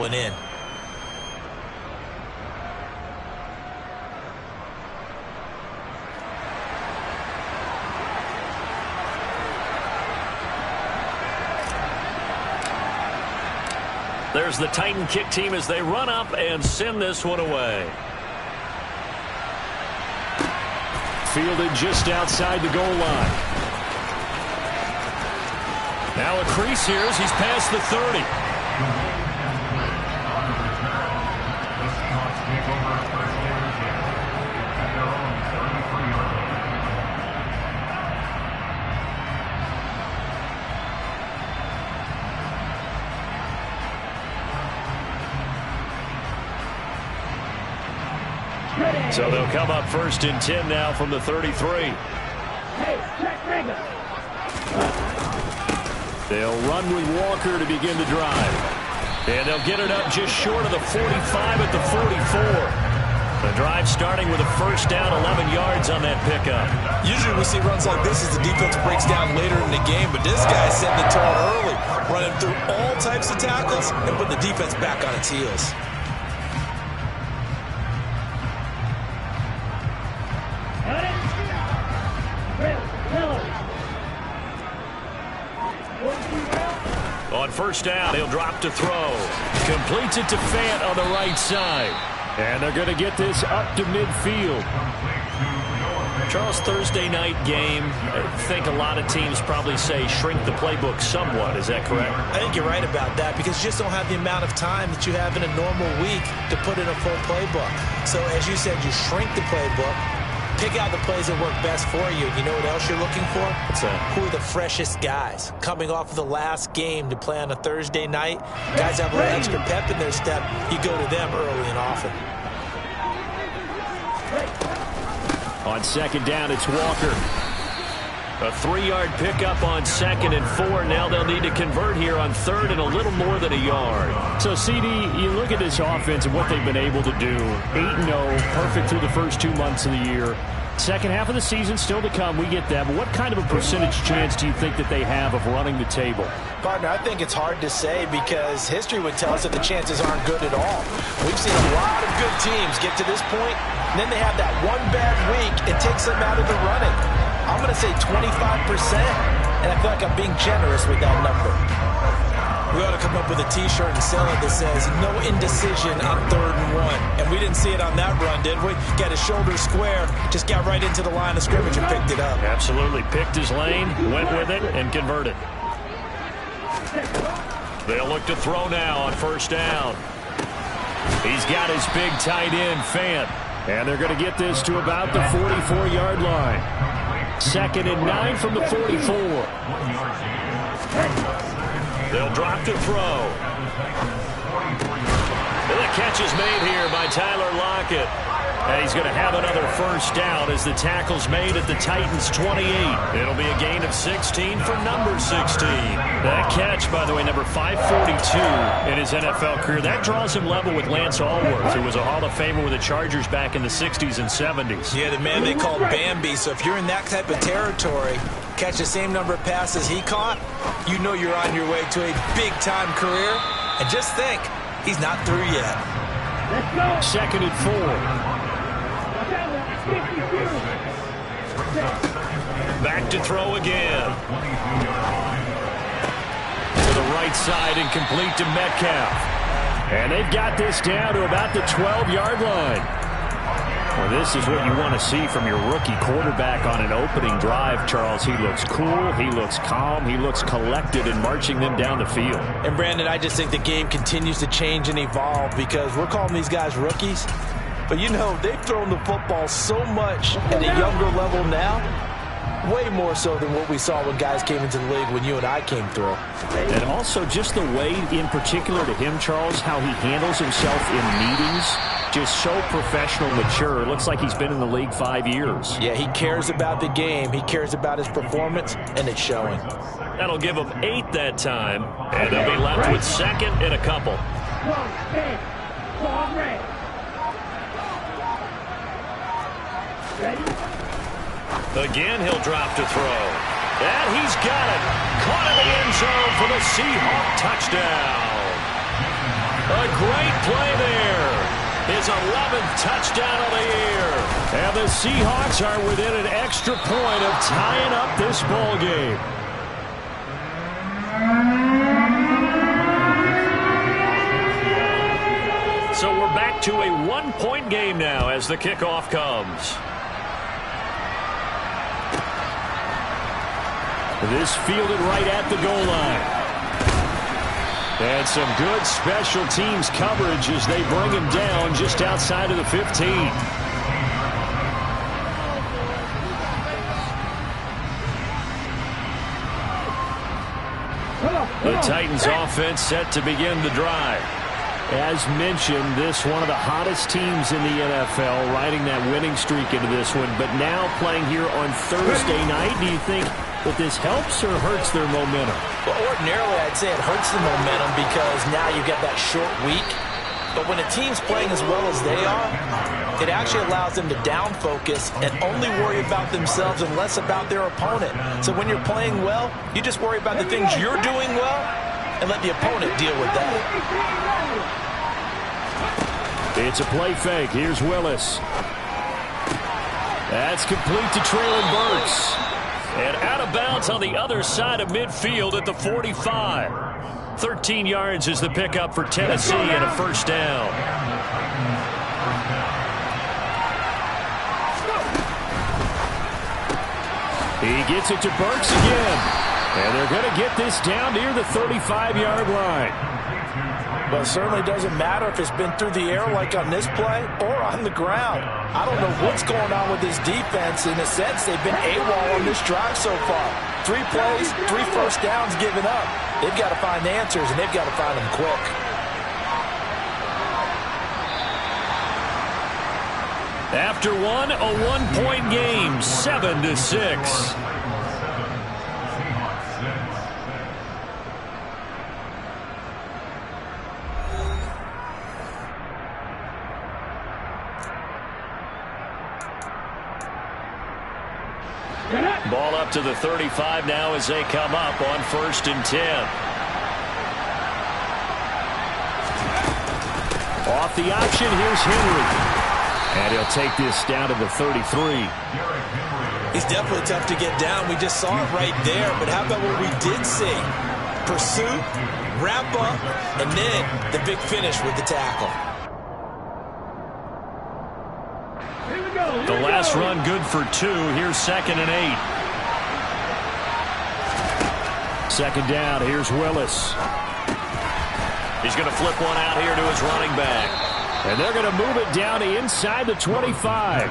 one in. There's the Titan kick team as they run up and send this one away. Fielded just outside the goal line. Now a crease here as he's past the 30. So they'll come up 1st and 10 now from the 33. They'll run with Walker to begin the drive. And they'll get it up just short of the 45 at the 44. The drive starting with a 1st down, 11 yards on that pickup. Usually we see runs like this as the defense breaks down later in the game, but this guy's setting the tone early, running through all types of tackles and putting the defense back on its heels. On 1st down, he'll drop to throw. Completes it to Fant on the right side. And they're going to get this up to midfield. Charles, Thursday night game, I think a lot of teams probably say shrink the playbook somewhat. Is that correct? I think you're right about that because you just don't have the amount of time that you have in a normal week to put in a full playbook. So as you said, you shrink the playbook, pick out the plays that work best for you. You know what else you're looking for? What's that? Who are the freshest guys coming off of the last game to play on a Thursday night? Guys have a little extra pep in their step. You go to them early and often. On 2nd down, it's Walker. A 3-yard pickup on 2nd and 4. Now they'll need to convert here on 3rd and a little more than a yard. So, CD, you look at this offense and what they've been able to do. 8-0, perfect through the first 2 months of the year. Second half of the season still to come. We get that. But what kind of a percentage chance do you think that they have of running the table? Partner, I think it's hard to say because history would tell us that the chances aren't good at all. We've seen a lot of good teams get to this point, and then they have that one bad week. It takes them out of the running. I'm going to say 25%, and I feel like I'm being generous with that number. We ought to come up with a T-shirt and sell it that says, no indecision on 3rd and 1. And we didn't see it on that run, did we? Got his shoulders square, just got right into the line of scrimmage and picked it up. Absolutely. Picked his lane, went with it, and converted. They'll look to throw now on 1st down. He's got his big tight end, Fant. And they're going to get this to about the 44-yard line. 2nd and 9 from the 44. They'll drop to throw. And the catch is made here by Tyler Lockett. And he's going to have another 1st down as the tackle's made at the Titans' 28. It'll be a gain of 16 for number 16. That catch, by the way, number 542 in his NFL career. That draws him level with Lance Allworth, who was a Hall of Famer with the Chargers back in the 60s and 70s. Yeah, the man they called Bambi. So if you're in that type of territory, catch the same number of passes he caught, you know you're on your way to a big-time career. And just think, he's not through yet. 2nd and 4. Back to throw again. To the right side and complete to Metcalf. And they've got this down to about the 12-yard line. Well, this is what you want to see from your rookie quarterback on an opening drive, Charles. He looks cool, he looks calm, he looks collected in marching them down the field. And, Brandon, I just think the game continues to change and evolve because we're calling these guys rookies. But, you know, they've thrown the football so much at a younger level now. Way more so than what we saw when guys came into the league when you and I came through. And also just the way, in particular to him, Charles, how he handles himself in meetings. Just so professional, mature. It looks like he's been in the league 5 years. Yeah, he cares about the game. He cares about his performance, and it's showing. That'll give him 8 that time. And they'll be left with 2nd and a couple. Again, he'll drop to throw. And he's got it. Caught in the end zone for the Seahawk touchdown. A great play there. His 11th touchdown of the year. And the Seahawks are within an extra point of tying up this ball game. So we're back to a one-point game now as the kickoff comes. This fielded right at the goal line. And some good special teams coverage as they bring him down just outside of the 15. The Titans offense set to begin the drive. As mentioned, this one of the hottest teams in the NFL, riding that winning streak into this one. But now playing here on Thursday night, do you think that this helps or hurts their momentum? Well, ordinarily, I'd say it hurts the momentum because now you get that short week. But when a team's playing as well as they are, it actually allows them to down focus and only worry about themselves and less about their opponent. So when you're playing well, you just worry about the things you're doing well and let the opponent deal with that. It's a play fake. Here's Willis. That's complete to Traylon Burks. And out of bounds on the other side of midfield at the 45. 13 yards is the pickup for Tennessee and a first down. He gets it to Burks again. And they're going to get this down near the 35-yard line. Well, it certainly doesn't matter if it's been through the air like on this play or on the ground. I don't know what's going on with this defense. In a sense, they've been AWOL on this drive so far. 3 plays, 3 first downs given up. They've got to find answers, and they've got to find them quick. After one, a one-point game, 7-6. Ball up to the 35 now as they come up on 1st and 10. Off the option, here's Henry. And he'll take this down to the 33. He's definitely tough to get down. We just saw it right there. But how about what we did see? Pursuit, wrap up, and then the big finish with the tackle. The last run good for 2. Here's 2nd and 8. 2nd down. Here's Willis. He's going to flip one out here to his running back. And they're going to move it down to inside the 25.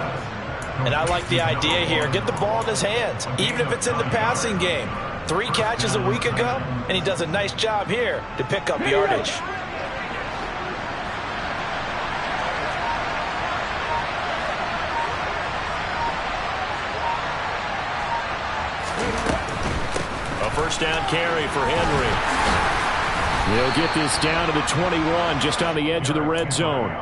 And I like the idea here. Get the ball in his hands, even if it's in the passing game. 3 catches a week ago, and he does a nice job here to pick up yardage. A first down carry for Henry. They'll get this down to the 21, just on the edge of the red zone.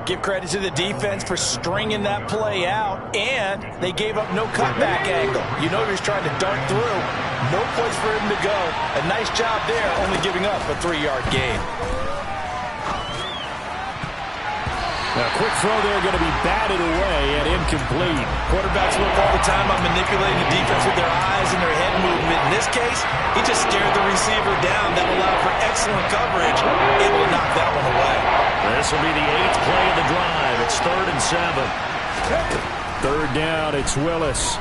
Give credit to the defense for stringing that play out, and they gave up no cutback angle. You know he was trying to dart through. No place for him to go. A nice job there, only giving up a 3-yard gain. A quick throw there going to be batted away and incomplete. Quarterbacks look all the time on manipulating the defense with their eyes and their head movement. In this case, he just stared the receiver down. That allowed for excellent coverage, able to knock that one away. This will be the 8th play of the drive. It's 3rd and 7. 3rd down, it's Willis.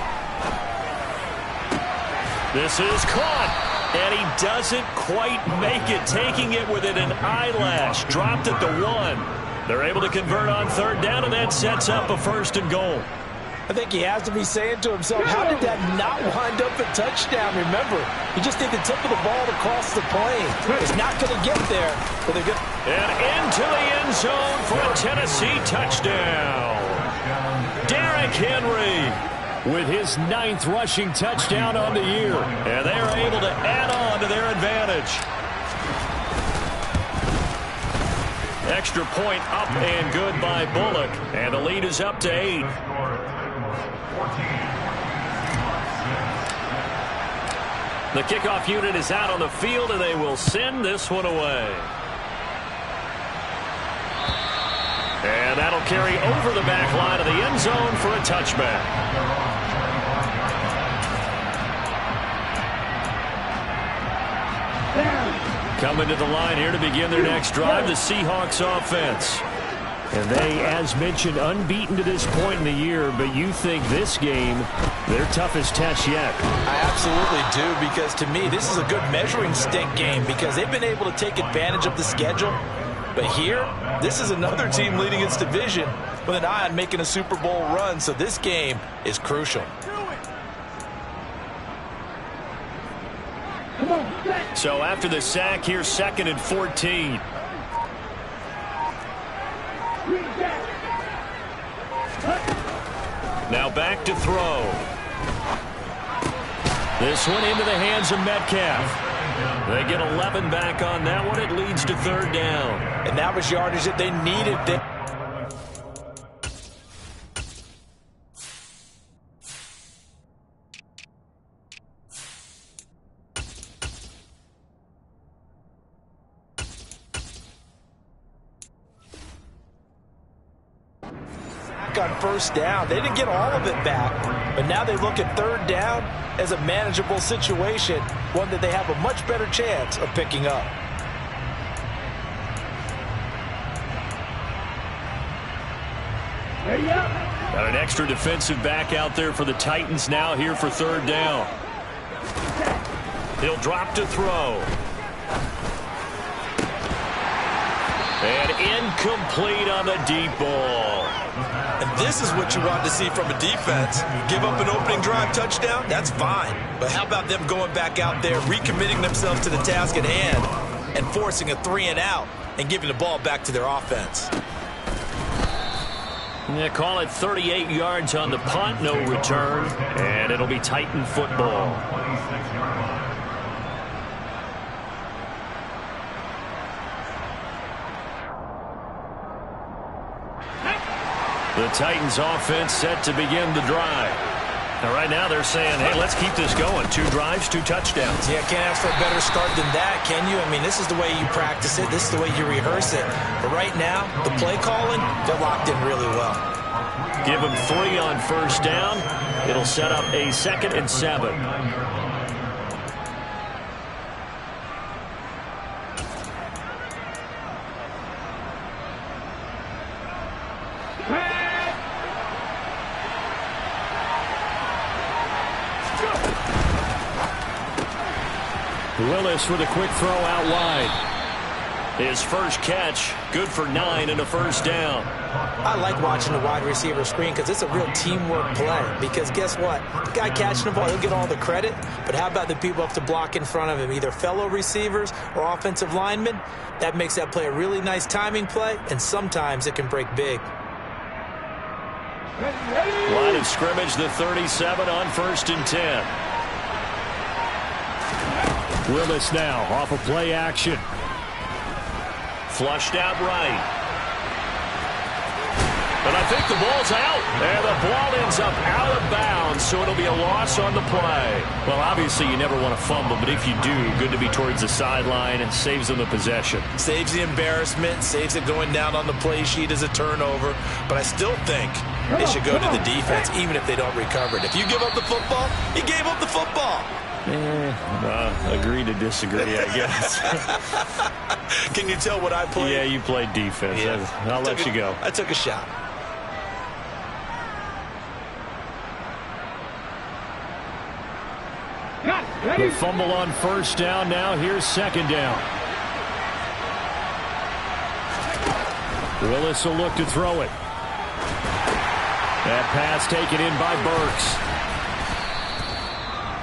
This is caught, and he doesn't quite make it, taking it within an eyelash. Dropped at the 1. They're able to convert on 3rd down, and that sets up a 1st and goal. I think he has to be saying to himself, how did that not wind up a touchdown? Remember, he just did the tip of the ball to cross the plane. He's not going to get there. But they're good. And into the end zone for a Tennessee touchdown. Derrick Henry with his 9th rushing touchdown on the year. And they're able to add on to their advantage. Extra point up and good by Bullock. And the lead is up to 8. The kickoff unit is out on the field, and they will send this one away. They'll carry over the back line of the end zone for a touchback. Coming to the line here to begin their next drive, the Seahawks offense. And they, as mentioned, unbeaten to this point in the year, but you think this game, their toughest test yet. I absolutely do, because to me, this is a good measuring stick game because they've been able to take advantage of the schedule. But here, this is another team leading its division with an eye on making a Super Bowl run, so this game is crucial. So after the sack, here's 2nd and 14. Now back to throw. This one into the hands of Metcalf. They get 11 back on that one. It leads to 3rd down. And that was yardage that they needed. On 1st down. They didn't get all of it back, but now they look at 3rd down as a manageable situation, one that they have a much better chance of picking up. Got an extra defensive back out there for the Titans now here for 3rd down. He'll drop to throw. And incomplete on the deep ball. And this is what you want to see from a defense. Give up an opening drive touchdown, that's fine. But how about them going back out there, recommitting themselves to the task at hand, and forcing a 3-and-out and giving the ball back to their offense. Yeah, call it 38 yards on the punt, no return, and it'll be Titan football. The Titans offense set to begin the drive. Now, right now they're saying, hey, let's keep this going. 2 drives, 2 touchdowns. Yeah, can't ask for a better start than that, can you? I mean, this is the way you practice it. This is the way you rehearse it. But right now, the play calling, they're locked in really well. Give them 3 on 1st down. It'll set up a 2nd and 7. Willis with a quick throw out wide. His first catch, good for 9 and a 1st down. I like watching the wide receiver screen because it's a real teamwork play. Because guess what? The guy catching the ball, he'll get all the credit. But how about the people up to block in front of him, either fellow receivers or offensive linemen? That makes that play a really nice timing play, and sometimes it can break big. Line of scrimmage, the 37 on 1st and 10. Willis now off of play action. Flushed out right. But I think the ball's out. And the ball ends up out of bounds, so it'll be a loss on the play. Well, obviously you never want to fumble, but if you do, good to be towards the sideline and saves them the possession. Saves the embarrassment, saves it going down on the play sheet as a turnover. But I still think it should go to the defense, even if they don't recover it. If you give up the football, you gave up the football. Agree to disagree, I guess. Can you tell what I played? Yeah, you played defense. Yeah. I'll let you go. I took a shot. The fumble on 1st down. Now here's 2nd down. Willis will look to throw it. That pass taken in by Burks.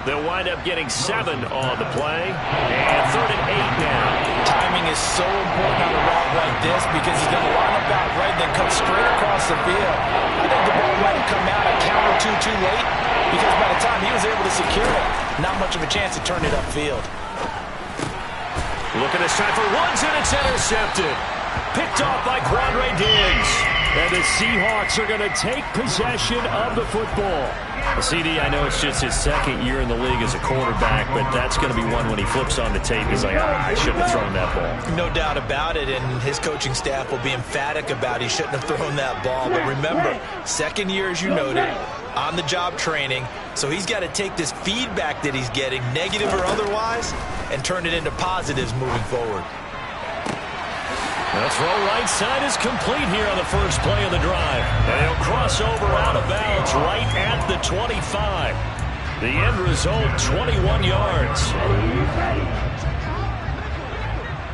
They'll wind up getting 7 on the play. And 3rd and 8 now. Timing is so important on a route like this because he's going to line up out right and then cut straight across the field. I think the ball might have come out a count or two too late because by the time he was able to secure it, not much of a chance to turn it upfield. Look at this time for Woods, and it's intercepted. Picked off by Quandre Diggs. And the Seahawks are going to take possession of the football. CD, I know it's just his second year in the league as a quarterback, but that's going to be one when he flips on the tape. He's like, I shouldn't have thrown that ball. No doubt about it, and his coaching staff will be emphatic about he shouldn't have thrown that ball. But remember, second year, as you noted, on-the-job training, so he's got to take this feedback that he's getting, negative or otherwise, and turn it into positives moving forward. The throw right side is complete here on the first play of the drive. And he'll cross over out of bounds right at the 25. The end result, 21 yards.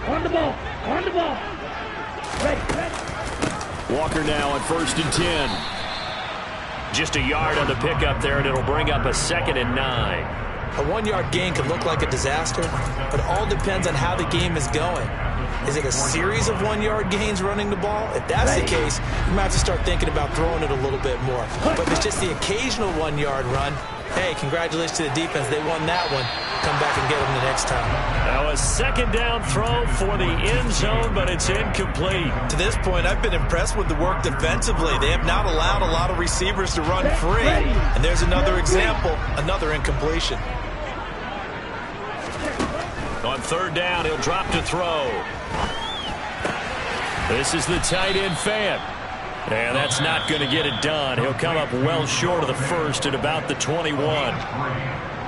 On the ball. On the ball. Walker now on 1st and 10. Just a yard on the pickup there, and it'll bring up a 2nd and 9. A 1-yard gain can look like a disaster, but it all depends on how the game is going. Is it a series of 1-yard gains running the ball? If that's the case, you might have to start thinking about throwing it a little bit more. But if it's just the occasional 1-yard run, hey, congratulations to the defense. They won that one. Come back and get them the next time. Now a 2nd down throw for the end zone, but it's incomplete. To this point, I've been impressed with the work defensively. They have not allowed a lot of receivers to run free. And there's another example, another incompletion. On 3rd down, he'll drop to throw. This is the tight end Fant. And that's not going to get it done. He'll come up well short of the first at about the 21.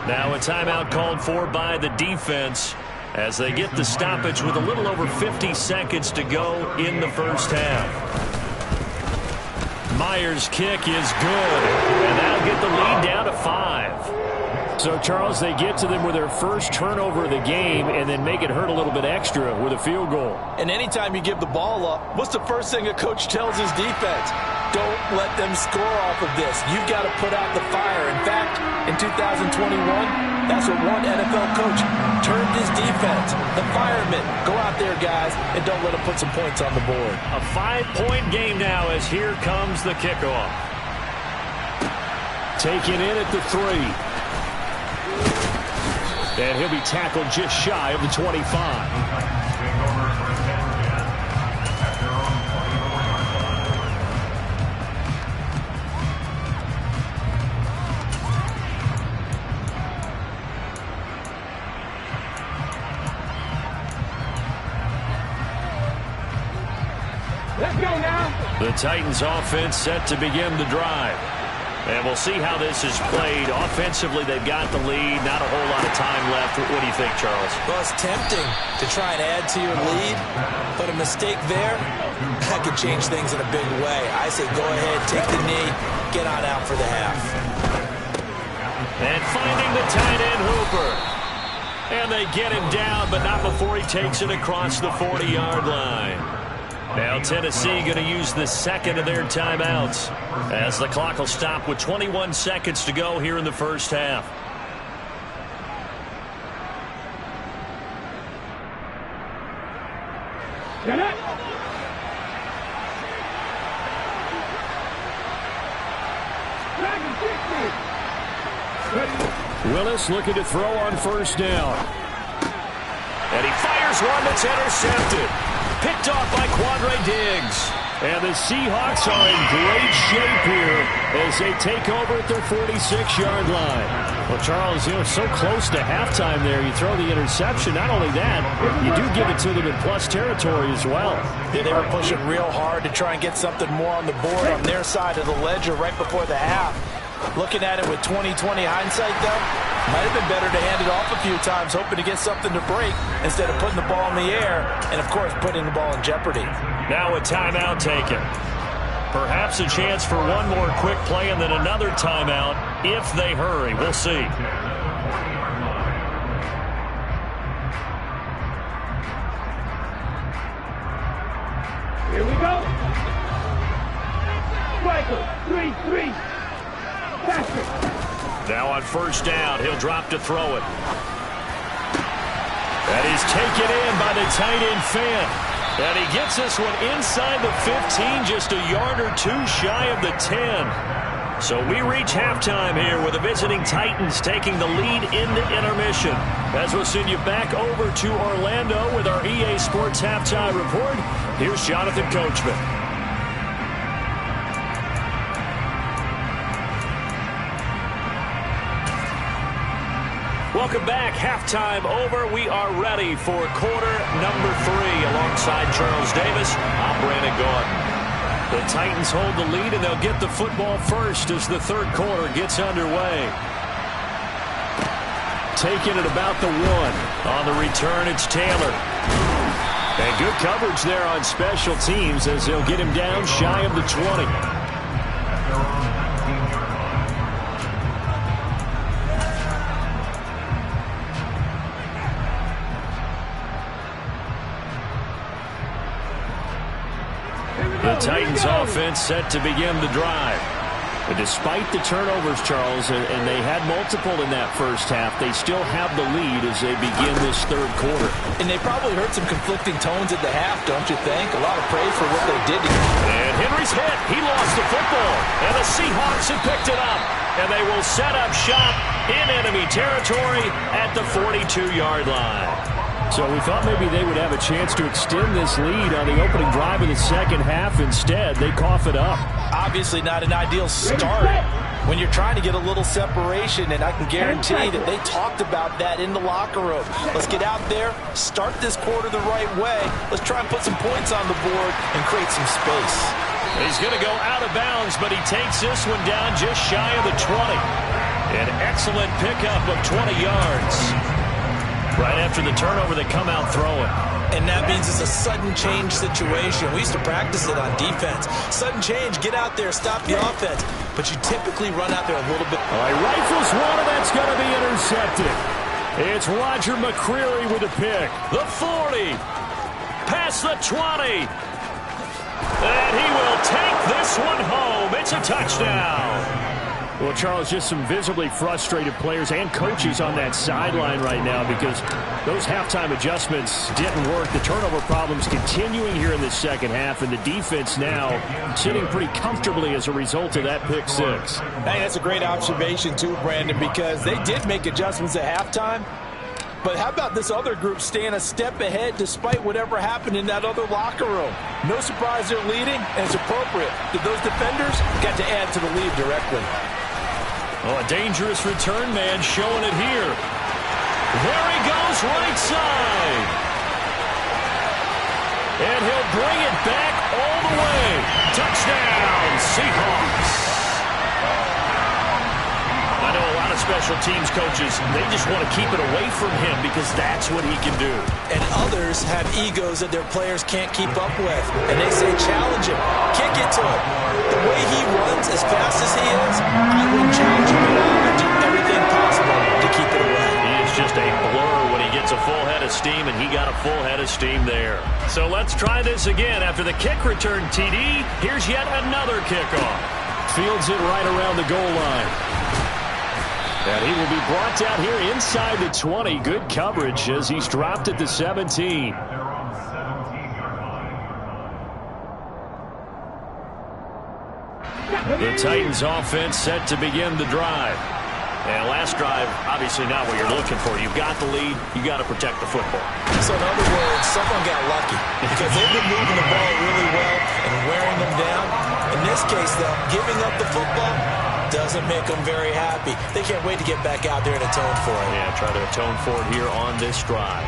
Now a timeout called for by the defense as they get the stoppage with a little over 50 seconds to go in the first half. Myers' kick is good, and that'll get the lead down to 5. So, Charles, they get to them with their first turnover of the game and then make it hurt a little bit extra with a field goal. And anytime you give the ball up, what's the first thing a coach tells his defense? Don't let them score off of this. You've got to put out the fire. In fact, in 2021, that's what one NFL coach termed his defense. The firemen. Go out there, guys, and don't let them put some points on the board. A 5-point game now as here comes the kickoff. Taken in at the 3. And he'll be tackled just shy of the 25. Let's go now. The Titans offense set to begin the drive. And we'll see how this is played. Offensively, they've got the lead. Not a whole lot of time left. What do you think, Charles? Well, it's tempting to try and add to your lead, but a mistake there, that could change things in a big way. I say go ahead, take the knee, get on out for the half. And finding the tight end Hooper. And they get him down, but not before he takes it across the 40-yard line. Now Tennessee going to use the 2nd of their timeouts as the clock will stop with 21 seconds to go here in the first half. Willis looking to throw on 1st down. And he fires one that's intercepted. Picked off by Quandre Diggs. And the Seahawks are in great shape here as they take over at their 46-yard line. Well, Charles, so close to halftime there. You throw the interception. Not only that, you do give it to them in plus territory as well. Yeah, they were pushing real hard to try and get something more on the board on their side of the ledger right before the half. Looking at it with 20/20 hindsight, though, might have been better to hand it off a few times, hoping to get something to break instead of putting the ball in the air and, of course, putting the ball in jeopardy. Now a timeout taken. Perhaps a chance for one more quick play and then another timeout if they hurry. We'll see. Here we go. Striker, 3-3. Now on 1st down, he'll drop to throw it. That is taken in by the tight end Fant. And he gets this one inside the 15, just a yard or two shy of the 10. So we reach halftime here with the visiting Titans taking the lead in the intermission. As we'll send you back over to Orlando with our EA Sports Halftime Report, here's Jonathan Coachman. Welcome back. Halftime over. We are ready for quarter number 3. Alongside Charles Davis, I'm Brandon Gordon. The Titans hold the lead, and they'll get the football first as the third quarter gets underway. Taking it about the 1. On the return, it's Taylor. And good coverage there on special teams as they'll get him down shy of the 20. The Titans offense set to begin the drive. But despite the turnovers, Charles, and they had multiple in that first half, they still have the lead as they begin this third quarter. And they probably heard some conflicting tones at the half, don't you think? A lot of praise for what they did. And Henry's hit. He lost the football. And the Seahawks have picked it up. And they will set up shop in enemy territory at the 42-yard line. So we thought maybe they would have a chance to extend this lead on the opening drive of the second half. Instead, they cough it up. Obviously not an ideal start when you're trying to get a little separation, and I can guarantee that they talked about that in the locker room. Let's get out there, start this quarter the right way. Let's try and put some points on the board and create some space. He's going to go out of bounds, but he takes this one down just shy of the 20. An excellent pickup of 20 yards. Right after the turnover, they come out throwing. And that means it's a sudden change situation. We used to practice it on defense. Sudden change, get out there, stop the offense. But you typically run out there a little bit. All right, rifles one, and that's going to be intercepted. It's Roger McCreary with a pick. The 40. Past the 20. And he will take this one home. It's a touchdown. Well, Charles, just some visibly frustrated players and coaches on that sideline right now because those halftime adjustments didn't work. The turnover problems continuing here in the second half, and the defense now sitting pretty comfortably as a result of that pick six. Hey, that's a great observation too, Brandon, because they did make adjustments at halftime. But how about this other group staying a step ahead despite whatever happened in that other locker room? No surprise they're leading, and it's appropriate that those defenders got to add to the lead directly. Oh, a dangerous return man showing it here. There he goes, right side. And he'll bring it back all the way. Touchdown, Seahawks. I know a lot of special teams coaches, they just want to keep it away from him because that's what he can do. And others have egos that their players can't keep up with. And they say, challenge him, kick it to him. The way he runs as fast as he is, I wouldn't challenge him at all. I'd do everything possible to keep it away. He is just a blur when he gets a full head of steam, and he got a full head of steam there. So let's try this again. After the kick return, TD, here's yet another kickoff. Fields it right around the goal line. And he will be brought down here inside the 20. Good coverage as he's dropped at the 17. The Titans offense set to begin the drive. And last drive, obviously not what you're looking for. You've got the lead. You got to protect the football. So in other words, someone got lucky because they've been moving the ball really well and wearing them down. In this case, though, giving up the football doesn't make them very happy. They can't wait to get back out there and atone for it. Yeah, try to atone for it here on this drive.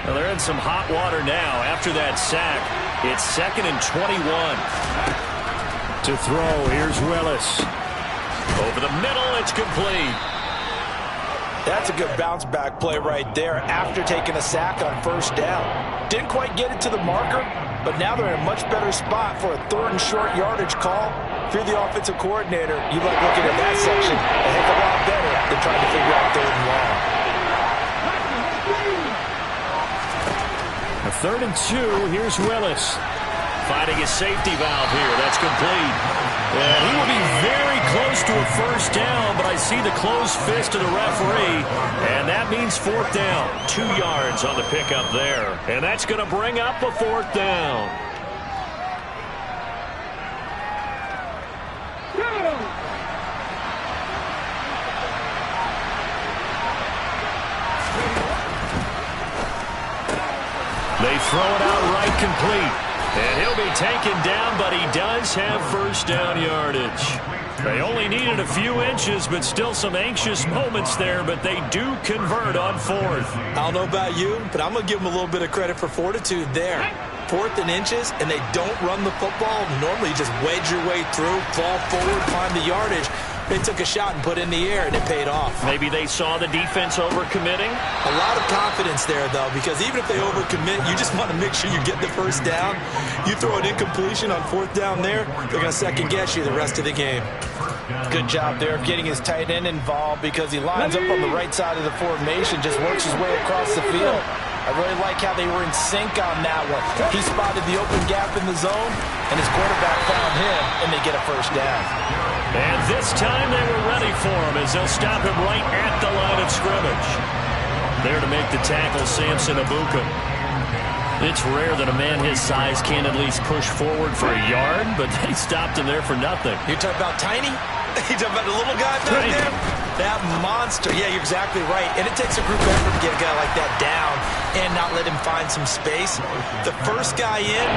Well, they're in some hot water now after that sack. It's 2nd and 21. To throw, here's Willis. Over the middle, it's complete. That's a good bounce-back play right there after taking a sack on first down. Didn't quite get it to the marker, but now they're in a much better spot for a 3rd and short yardage call. If you're the offensive coordinator, you like looking at that section a heck of a lot better than trying to figure out 3rd and long. A 3rd and 2, here's Willis. Finding his safety valve here. That's complete. And he will be very close to a first down, but I see the closed fist of the referee, and that means 4th down. 2 yards on the pickup there. And that's going to bring up a 4th down. throw it out right complete. And he'll be taken down, but he does have first down yardage. They only needed a few inches, but still some anxious moments there, but they do convert on fourth. I don't know about you, but I'm going to give them a little bit of credit for fortitude there. Fourth and inches, and they don't run the football. Normally, you just wedge your way through, fall forward, find the yardage. They took a shot and put it in the air, and it paid off. Maybe they saw the defense overcommitting. A lot of confidence there, though, because even if they overcommit, you just want to make sure you get the first down. You throw an incompletion on fourth down there, they're going to second-guess you the rest of the game. Good job there of getting his tight end involved because he lines up on the right side of the formation, just works his way across the field. I really like how they were in sync on that one. He spotted the open gap in the zone, and his quarterback found him, and they get a first down. And this time they were ready for him as they'll stop him right at the line of scrimmage. There to make the tackle, Samson Abuka. It's rare that a man his size can't at least push forward for a yard, but they stopped him there for nothing. You're talking about tiny? You're talking about the little guy back there? That monster. Yeah, you're exactly right. And it takes a group effort to get a guy like that down and not let him find some space. The first guy in,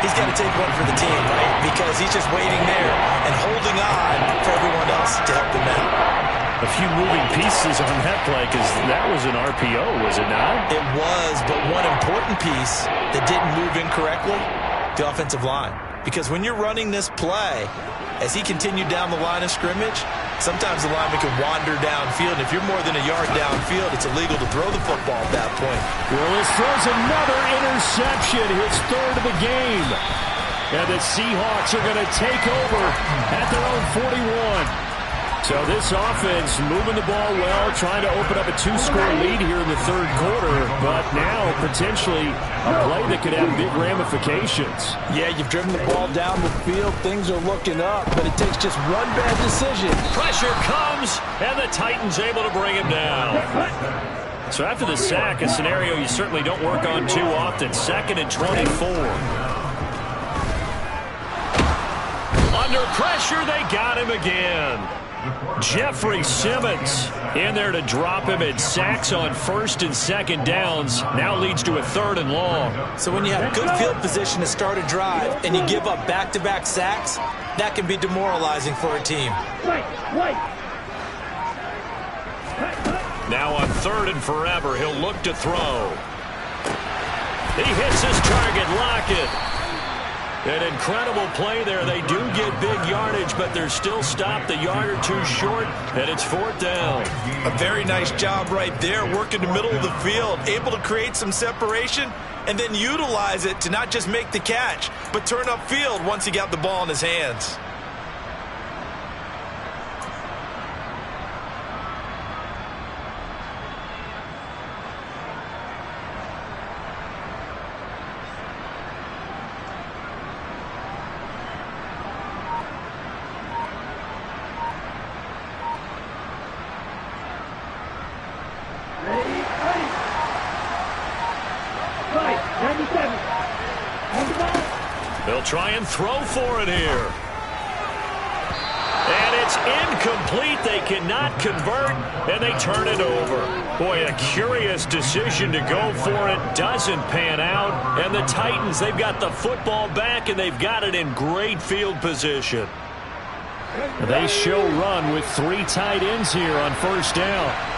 he's got to take one for the team, right? Because he's just waiting there and holding on for everyone else to help him out. A few moving pieces on that play because that was an RPO, was it not? It was, but one important piece that didn't move incorrectly, the offensive line. Because when you're running this play, as he continued down the line of scrimmage, sometimes the lineman can wander downfield. And if you're more than a yard downfield, it's illegal to throw the football at that point. Willis throws another interception, his third of the game. And the Seahawks are going to take over at their own 41. So this offense moving the ball well, trying to open up a two-score lead here in the third quarter, but now potentially a play that could have big ramifications. Yeah, you've driven the ball down the field. Things are looking up, but it takes just one bad decision. Pressure comes, and the Titans able to bring him down. So after the sack, a scenario you certainly don't work on too often. 2nd and 24. Under pressure, they got him again. Jeffrey Simmons in there to drop him, and sacks on 1st and 2nd downs now leads to a 3rd and long. So when you have good field position to start a drive and you give up back-to-back sacks, that can be demoralizing for a team. Now on 3rd and forever, he'll look to throw. He hits his target, Lockett. An incredible play there. They do get big yardage, but they're still stopped a yard or two short, and it's 4th down. A very nice job right there, working the middle of the field, able to create some separation, and then utilize it to not just make the catch, but turn upfield once he got the ball in his hands. They'll try and throw for it here. And it's incomplete. They cannot convert, and they turn it over. Boy, a curious decision to go for it. Doesn't pan out. And the Titans, they've got the football back, and they've got it in great field position. They show run with 3 tight ends here on 1st down.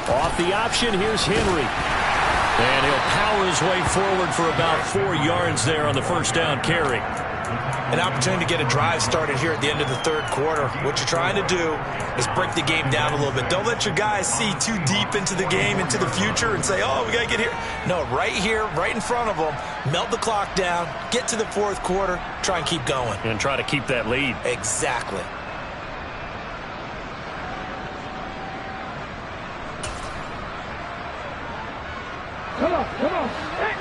Off the option, here's Henry. And he'll power his way forward for about 4 yards there on the 1st down carry. An opportunity to get a drive started here at the end of the 3rd quarter. What you're trying to do is break the game down a little bit. Don't let your guys see too deep into the game, into the future, and say, oh, we got to get here. No, right here, right in front of them, melt the clock down, get to the 4th quarter, try and keep going. And try to keep that lead. Exactly. Come on, come on. Hey.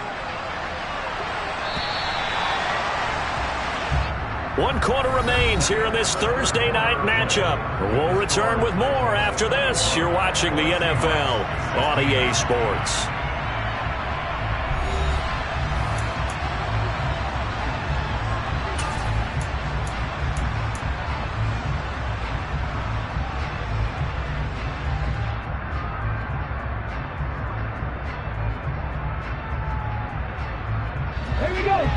1 quarter remains here in this Thursday night matchup. We'll return with more after this. You're watching the NFL on EA Sports.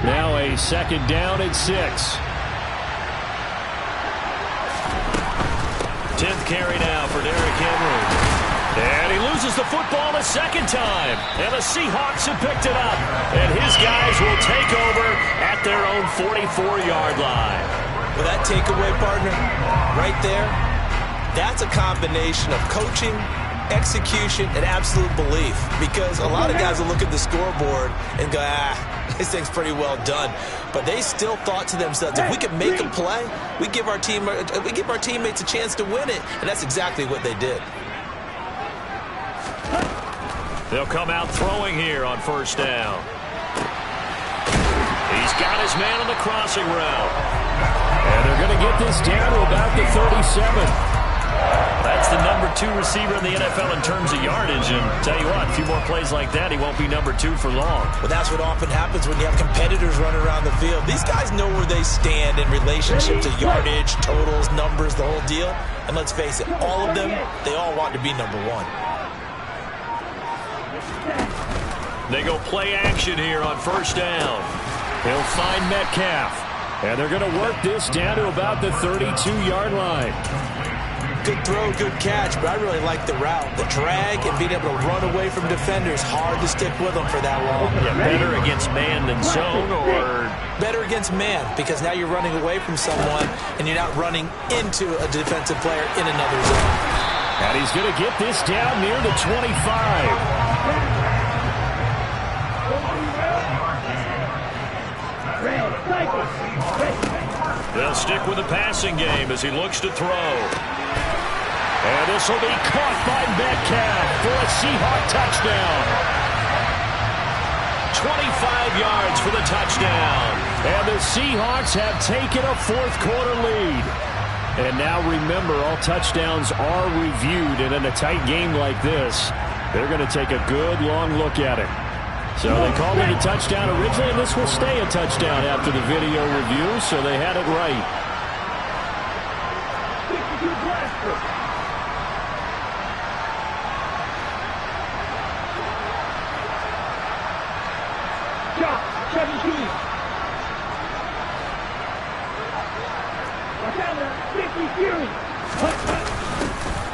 Now a second down and 6. 10th carry now for Derrick Henry. And he loses the football a second time. And the Seahawks have picked it up. And his guys will take over at their own 44-yard line. Well, that takeaway, partner, right there, that's a combination of coaching, execution, and absolute belief. Because a lot of guys will look at the scoreboard and go, this thing's pretty well done. But they still thought to themselves, if we can make a play, we give our teammates a chance to win it. And that's exactly what they did. They'll come out throwing here on first down. He's got his man on the crossing route. And they're going to get this down to about the 37. That's the number 2 receiver in the NFL in terms of yardage. And tell you what, a few more plays like that, he won't be number 2 for long. Well, that's what often happens when you have competitors running around the field. These guys know where they stand in relationship to yardage, totals, numbers, the whole deal. And let's face it, all of them, they all want to be number 1. They go play action here on first down. He'll find Metcalf. And they're going to work this down to about the 32-yard line. Good throw, good catch, but I really like the route. The drag and being able to run away from defenders. Hard to stick with them for that long. Yeah, better against man than zone, or better against man, because now you're running away from someone and you're not running into a defensive player in another zone. And he's going to get this down near the 25. They'll stick with the passing game as he looks to throw. And this will be caught by Metcalf for a Seahawk touchdown. 25 yards for the touchdown. And the Seahawks have taken a fourth-quarter lead. And now remember, all touchdowns are reviewed. And in a tight game like this, they're going to take a good long look at it. So they called it a touchdown originally, and this will stay a touchdown after the video review, so they had it right.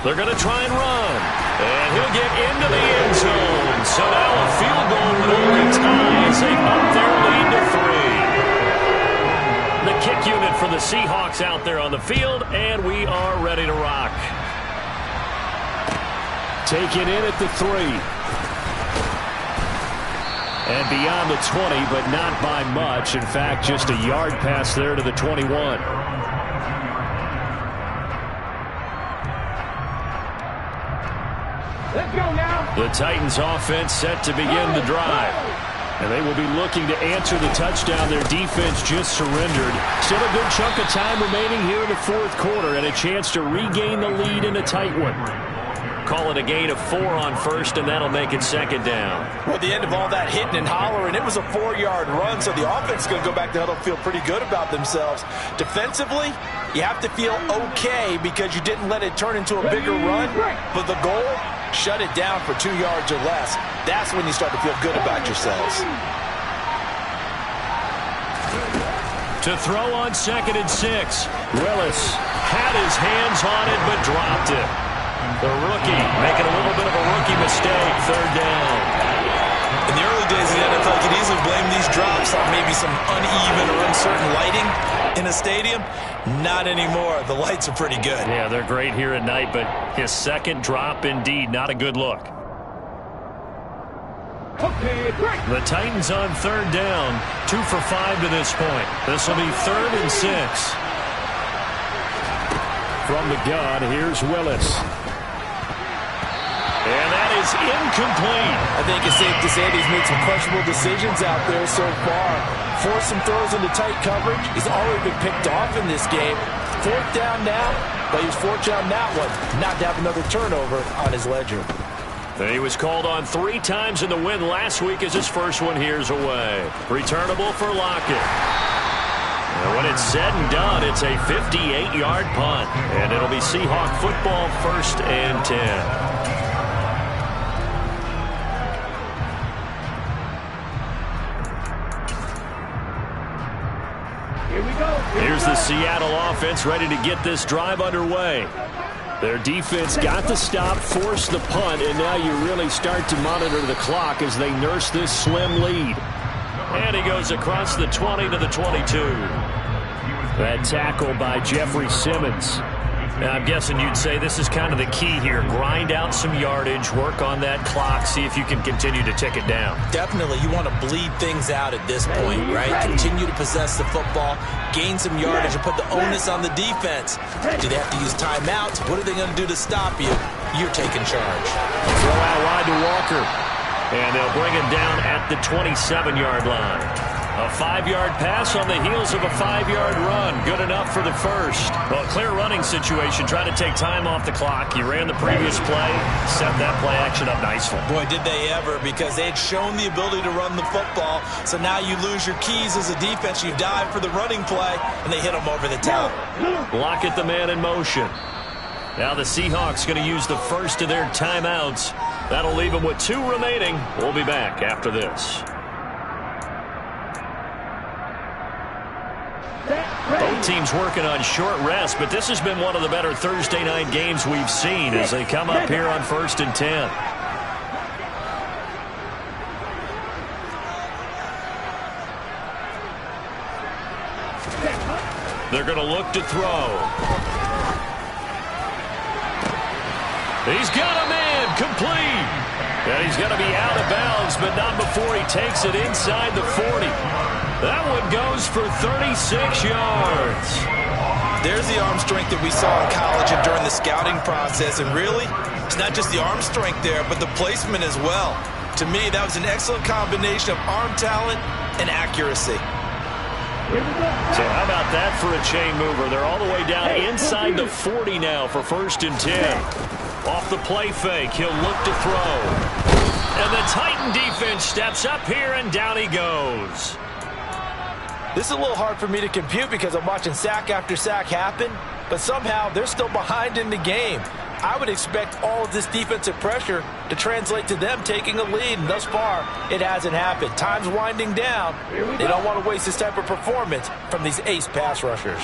They're going to try and run. And he'll get into the end zone. So now a field goal would only tie as they up their lead to 3. The kick unit for the Seahawks out there on the field, and we are ready to rock. Taken in at the 3. And beyond the 20, but not by much. In fact, just a yard pass there to the 21. The Titans offense set to begin the drive. And they will be looking to answer the touchdown their defense just surrendered. Still a good chunk of time remaining here in the fourth quarter and a chance to regain the lead in a tight one. Call it a gain of 4 on first, and that'll make it second down. Well, at the end of all that hitting and hollering, it was a 4-yard run, so the offense is going to go back to huddle, feel pretty good about themselves. Defensively, you have to feel okay because you didn't let it turn into a bigger run, but the goal, shut it down for 2 yards or less. That's when you start to feel good about yourselves. To throw on 2nd and 6. Willis had his hands on it but dropped it. The rookie making a little bit of a rookie mistake. 3rd down. In the early days of the NFL, you could easily blame these drops on maybe some uneven or uncertain lighting in a stadium. Not anymore. The lights are pretty good. Yeah, they're great here at night, but his second drop, indeed, not a good look. The Titans on 3rd down. 2 for 5 to this point. This will be 3rd and 6. From the gun, here's Willis. And that is incomplete. I think it's safe to say that he's made some questionable decisions out there so far. Forced some throws into tight coverage. He's already been picked off in this game. 4th down now, but he was fortunate on that one not to have another turnover on his ledger. And he was called on 3 times in the win last week as his first one here's away. Returnable for Lockett. And when it's said and done, it's a 58-yard punt. And it'll be Seahawk football 1st and 10. Here's the Seattle offense ready to get this drive underway. Their defense got the stop, forced the punt, and now you really start to monitor the clock as they nurse this slim lead. And he goes across the 20 to the 22. That tackle by Jeffrey Simmons. Now, I'm guessing you'd say this is kind of the key here. Grind out some yardage, work on that clock, see if you can continue to tick it down. Definitely. You want to bleed things out at this point, right? Continue to possess the football, gain some yardage, and put the onus on the defense. Do they have to use timeouts? What are they going to do to stop you? You're taking charge. Throw out wide to Walker. And they'll bring him down at the 27-yard line. A 5-yard pass on the heels of a 5-yard run. Good enough for the first. Well, clear running situation. Trying to take time off the clock. You ran the previous play. Set that play action up nicely. Boy, did they ever, because they had shown the ability to run the football. So now you lose your keys as a defense. You dive for the running play, and they hit them over the top. Lock the man in motion. Now the Seahawks going to use the first of their timeouts. That'll leave them with 2 remaining. We'll be back after this. Both teams working on short rest, but this has been one of the better Thursday night games we've seen as they come up here on 1st and 10. They're going to look to throw. He's got a man complete. And he's going to be out of bounds, but not before he takes it inside the 40. That one goes for 36 yards. There's the arm strength that we saw in college and during the scouting process. And really, it's not just the arm strength there, but the placement as well. To me, that was an excellent combination of arm talent and accuracy. So how about that for a chain mover? They're all the way down inside the 40 now for 1st and 10. Off the play fake, he'll look to throw. And the Titan defense steps up here, and down he goes. This is a little hard for me to compute because I'm watching sack after sack happen, but somehow they're still behind in the game. I would expect all of this defensive pressure to translate to them taking a lead, and thus far, it hasn't happened. Time's winding down. They don't want to waste this type of performance from these ace pass rushers.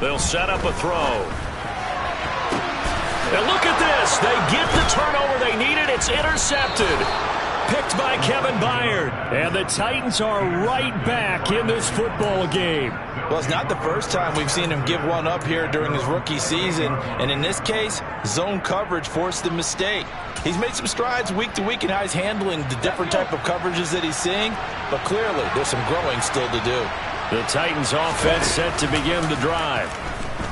They'll set up a throw. And look at this. They get the turnover they needed. It's intercepted. Picked by Kevin Byard. And the Titans are right back in this football game. Well, it's not the first time we've seen him give one up here during his rookie season. And in this case, zone coverage forced the mistake. He's made some strides week to week in how he's handling the different type of coverages that he's seeing. But clearly, there's some growing still to do. The Titans offense set to begin the drive.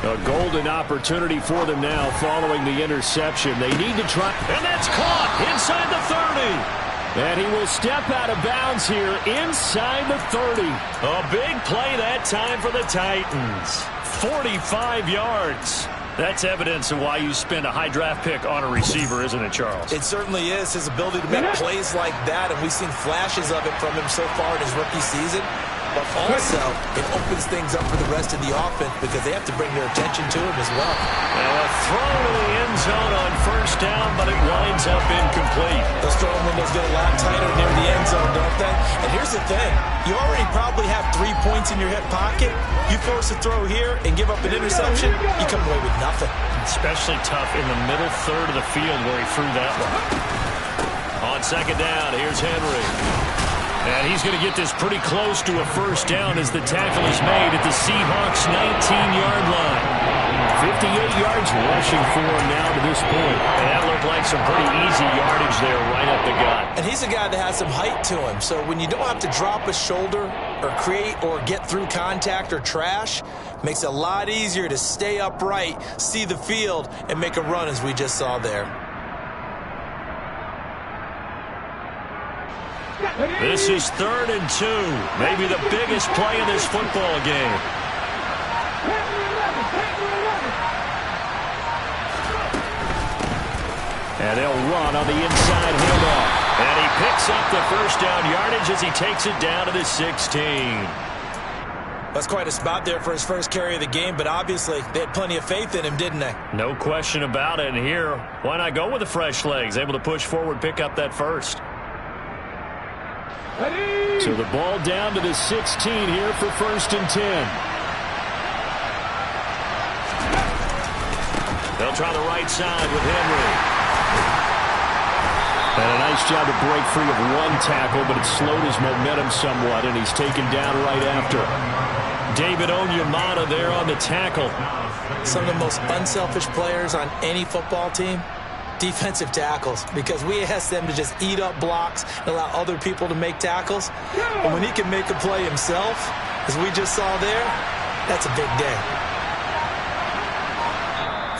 A golden opportunity for them now following the interception. They need to try. And that's caught inside the 30. And he will step out of bounds here inside the 30. A big play that time for the Titans. 45 yards. That's evidence of why you spend a high draft pick on a receiver, isn't it, Charles? It certainly is. His ability to make plays like that, and we've seen flashes of it from him so far in his rookie season. But also, it opens things up for the rest of the offense because they have to bring their attention to him as well. Now a throw to the end zone on 1st down, but it winds up incomplete. Those throwing windows get a lot tighter near the end zone, don't they? And here's the thing. You already probably have 3 points in your hip pocket. You force a throw here and give up an interception, you come away with nothing. Especially tough in the middle third of the field where he threw that one. On 2nd down, here's Henry. And he's going to get this pretty close to a 1st down as the tackle is made at the Seahawks' 19-yard line. 58 yards rushing for him now to this point. And that looked like some pretty easy yardage there right up the gut. And he's a guy that has some height to him. So when you don't have to drop a shoulder or create or get through contact or trash, makes it a lot easier to stay upright, see the field, and make a run as we just saw there. This is 3rd and 2. Maybe the biggest play in this football game. And they'll run on the inside handoff. And he picks up the 1st down yardage as he takes it down to the 16. That's quite a spot there for his first carry of the game, but obviously they had plenty of faith in him, didn't they? No question about it. And here, why not go with the fresh legs? Able to push forward, pick up that first. Ready. So the ball down to the 16 here for 1st and 10. They'll try the right side with Henry. And a nice job to break free of one tackle, but it slowed his momentum somewhat, and he's taken down right after. David Onyemata there on the tackle. Some of the most unselfish players on any football team, defensive tackles, because we ask them to just eat up blocks and allow other people to make tackles. And when he can make a play himself, as we just saw there, that's a big day.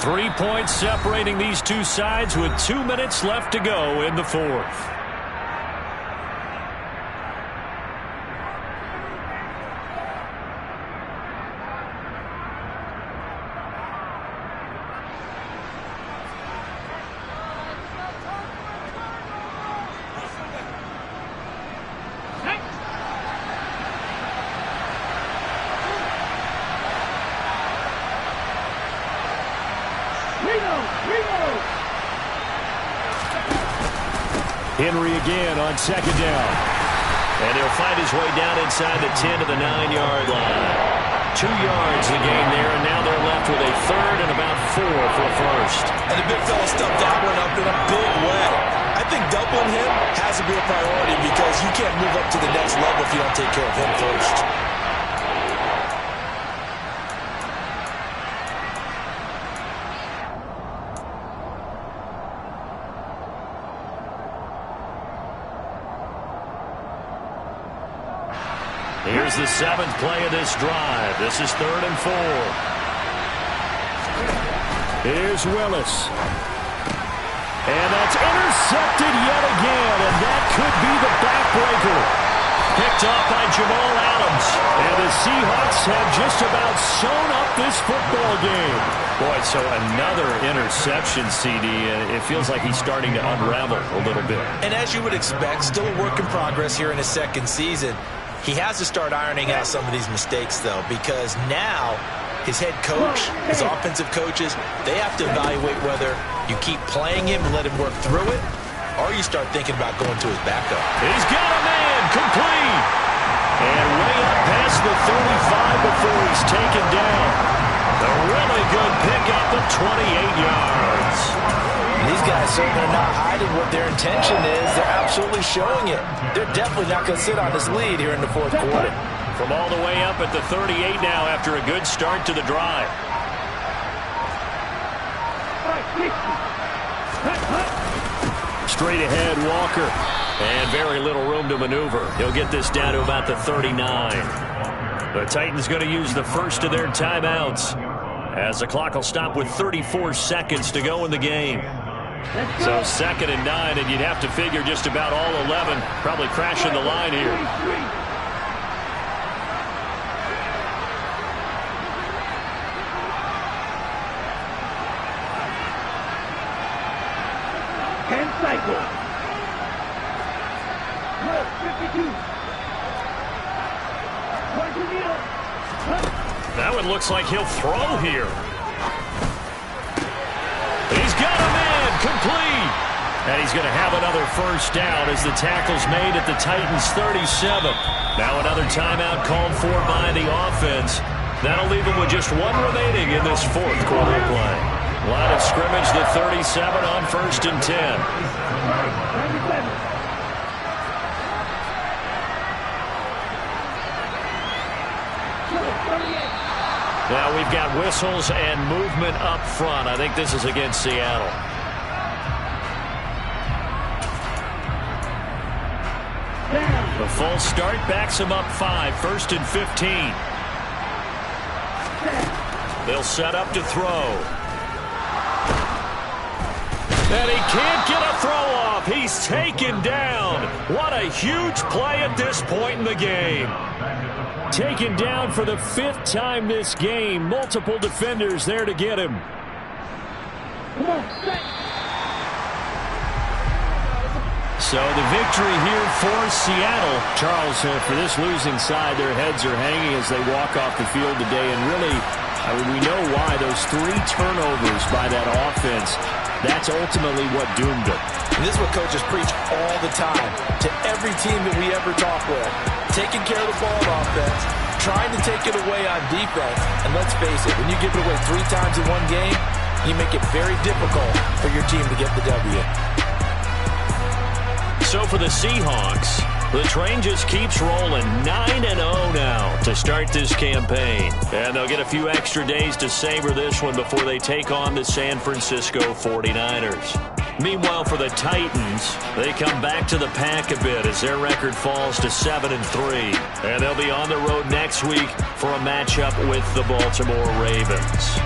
3 points separating these two sides with 2 minutes left to go in the fourth. Henry again on 2nd down. And he'll find his way down inside the 10 to the 9-yard line. 2 yards the gain there, and now they're left with a 3rd and about 4 for a first. And the big fella stuffed that one up in a big way. I think doubling him has to be a priority because you can't move up to the next level if you don't take care of him first. Here's the 7th play of this drive. This is 3rd and 4. Here's Willis. And that's intercepted yet again, and that could be the backbreaker. Picked off by Jamal Adams. And the Seahawks have just about sewn up this football game. Boy, so another interception, CD. It feels like he's starting to unravel a little bit. And as you would expect, still a work in progress here in his 2nd season. He has to start ironing out some of these mistakes, though, because now his head coach, his offensive coaches, they have to evaluate whether you keep playing him and let him work through it, or you start thinking about going to his backup. He's got a man, complete. And way up past the 35 before he's taken down. A really good pickup of 28 yards. These guys certainly are not hiding what their intention is. They're absolutely showing it. They're definitely not going to sit on this lead here in the 4th quarter. From all the way up at the 38 now after a good start to the drive. Straight ahead, Walker. And very little room to maneuver. He'll get this down to about the 39. The Titans going to use the first of their timeouts, as the clock will stop with 34 seconds to go in the game. So 2nd and 9, and you'd have to figure just about all 11 probably crashing the line here. Cycle. 52. That one looks like he'll throw here. He's got a man, complete. And he's going to have another first down as the tackle's made at the Titans' 37. Now another timeout called for by the offense. That'll leave them with just one remaining in this 4th quarter of play. Line of scrimmage, the 37 on 1st and 10. 97. Now we've got whistles and movement up front. I think this is against Seattle. The full start backs him up 5. 1st and 15. They'll set up to throw. And he can't get a throw off. He's taken down. What a huge play at this point in the game. Taken down for the 5th time this game. Multiple defenders there to get him. So the victory here for Seattle. Charles, for this losing side, their heads are hanging as they walk off the field today. And really, I mean, we know why. Those 3 turnovers by that offense, that's ultimately what doomed them. And this is what coaches preach all the time to every team that we ever talk with. Taking care of the ball on offense, trying to take it away on defense. And let's face it, when you give it away 3 times in one game, you make it very difficult for your team to get the W. So for the Seahawks, the train just keeps rolling 9-0 now to start this campaign. And they'll get a few extra days to savor this one before they take on the San Francisco 49ers. Meanwhile, for the Titans, they come back to the pack a bit as their record falls to 7-3. And they'll be on the road next week for a matchup with the Baltimore Ravens.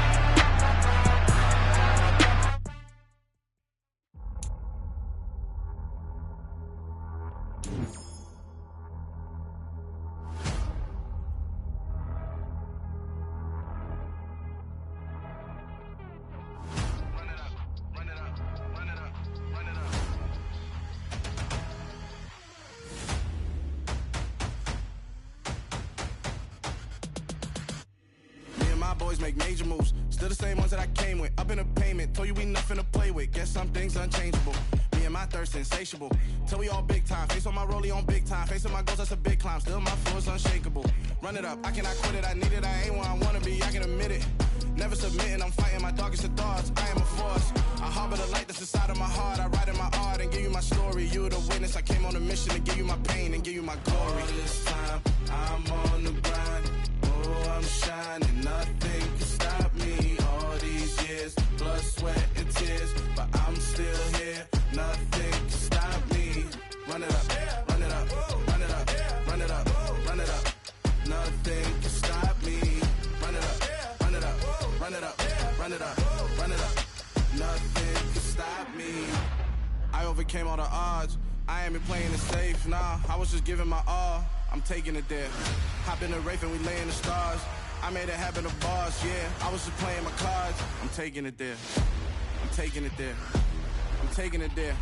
Boys make major moves, still the same ones that I came with. Up in a payment, told you we nothing to play with. Guess some things unchangeable. Me and my thirst insatiable. Till we all big time. Face on my rollie on big time. Facing my goals, that's a big climb. Still my floor is unshakable. Run it up, I cannot quit it. I need it, I ain't where I wanna be. I can admit it. Never submitting, I'm fighting my darkest of thoughts. I am a force. I harbor the light that's inside of my heart. I write in my art and give you my story. You the witness. I came on a mission to give you my pain and give you my glory. All this time, I'm on the grind. Oh, I'm shining. Nothing can stop me. All these years, blood, sweat, and tears. But I'm still here. Nothing can stop me. Run it up, run it up, run it up, run it up, run it up. Nothing can stop me. Run it up, run it up, run it up, run it up, run it up. Nothing can stop me. I overcame all the odds. I ain't been playing it safe, nah. I was just giving my all. I'm taking it there. Hop in the Wraith and we lay in the stars. I made it happen to bars, yeah. I was just playing my cards. I'm taking it there. I'm taking it there. I'm taking it there.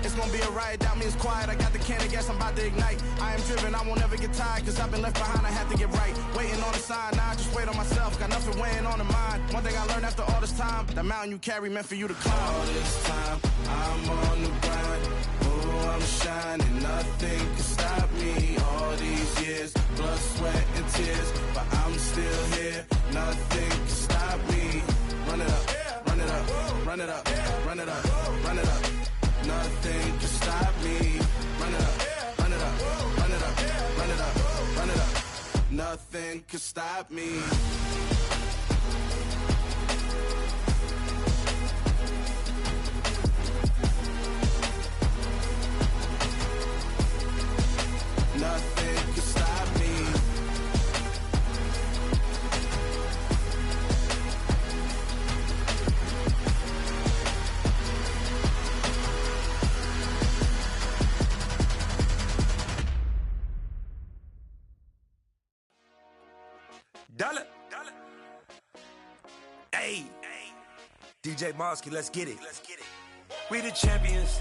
It's gonna be a riot, doubt me it's quiet. I got the can of gas, I'm about to ignite. I am driven, I won't ever get tired. Cause I've been left behind, I have to get right. Waiting on the sign, now I just wait on myself. Got nothing weighing on the mind. One thing I learned after all this time, the mountain you carry meant for you to climb. All this time, I'm on the grind. Oh, I'm shining, nothing can stop me. All these years, blood, sweat, and tears. But I'm still here, nothing can stop me. Run it up, run it up, run it up, run it up, run it up. Nothing can stop me. Run it up, run it up, run it up, run it up, run it up. Nothing can stop me. Nothing can stop me. Dollar. Hey. DJ Mosky, let's get it. We the champions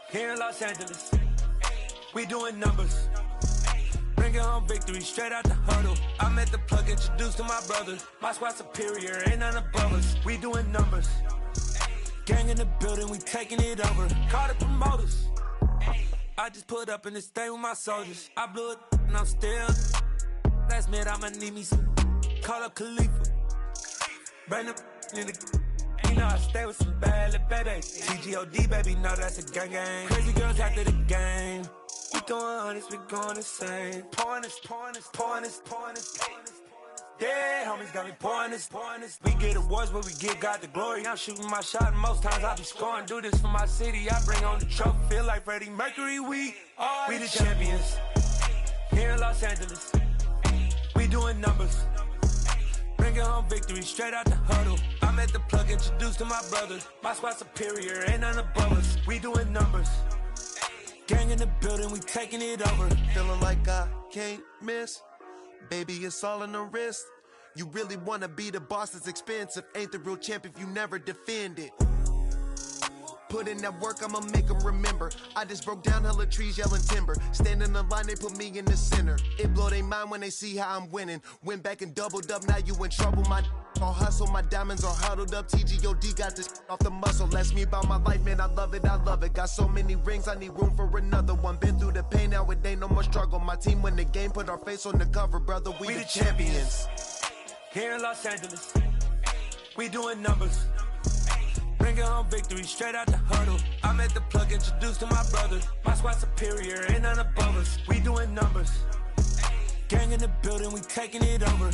here in Los Angeles. We doing numbers. Bringing home victory straight out the huddle. I'm at the plug, introduced to my brother. My squad superior, ain't none above us. We doing numbers. Gang in the building, we taking it over. Call the promoters. I just put up in this thing with my soldiers. I blew it and I'm still. Last minute, I'ma need me some. Call up Khalifa. Bring them in the. You know I stay with some bad little babies. TGOD, baby, know that's a gang gang. Crazy girls after the game. We throwing hundreds, we going insane. Pouring this. Yeah, homies got me pouring this. We get awards, but we give God the glory. I'm shooting my shot, and most times I be scoring. Do this for my city, I bring on the trophy. Feel like Freddie Mercury, we the champions. Here in Los Angeles. We doing numbers. Bringing home victory straight out the huddle. I'm at the plug, introduced to my brother. My squad superior, ain't none above us. We doing numbers. Gang in the building, we taking it over. Feeling like I can't miss. Baby, it's all in the wrist. You really wanna be the boss, it's expensive. Ain't the real champ if you never defend it. put in that work, I'ma make them remember. I just broke down hella trees, yelling timber. Stand in the line, they put me in the center. It blow their mind when they see how I'm winning. Went back and doubled up, now you in trouble. My all hustle, my diamonds are huddled up. TGOD got this off the muscle. Ask me about my life, man, I love it, I love it. Got so many rings, I need room for another one. Been through the pain, now it ain't no more struggle. My team win the game, put our face on the cover, brother. We the champions. Here in Los Angeles, we doing numbers. Bringing home victory straight out the huddle. I'm at the plug, introduced to my brother. My squad superior, ain't none above us. We doing numbers. Gang in the building, we taking it over.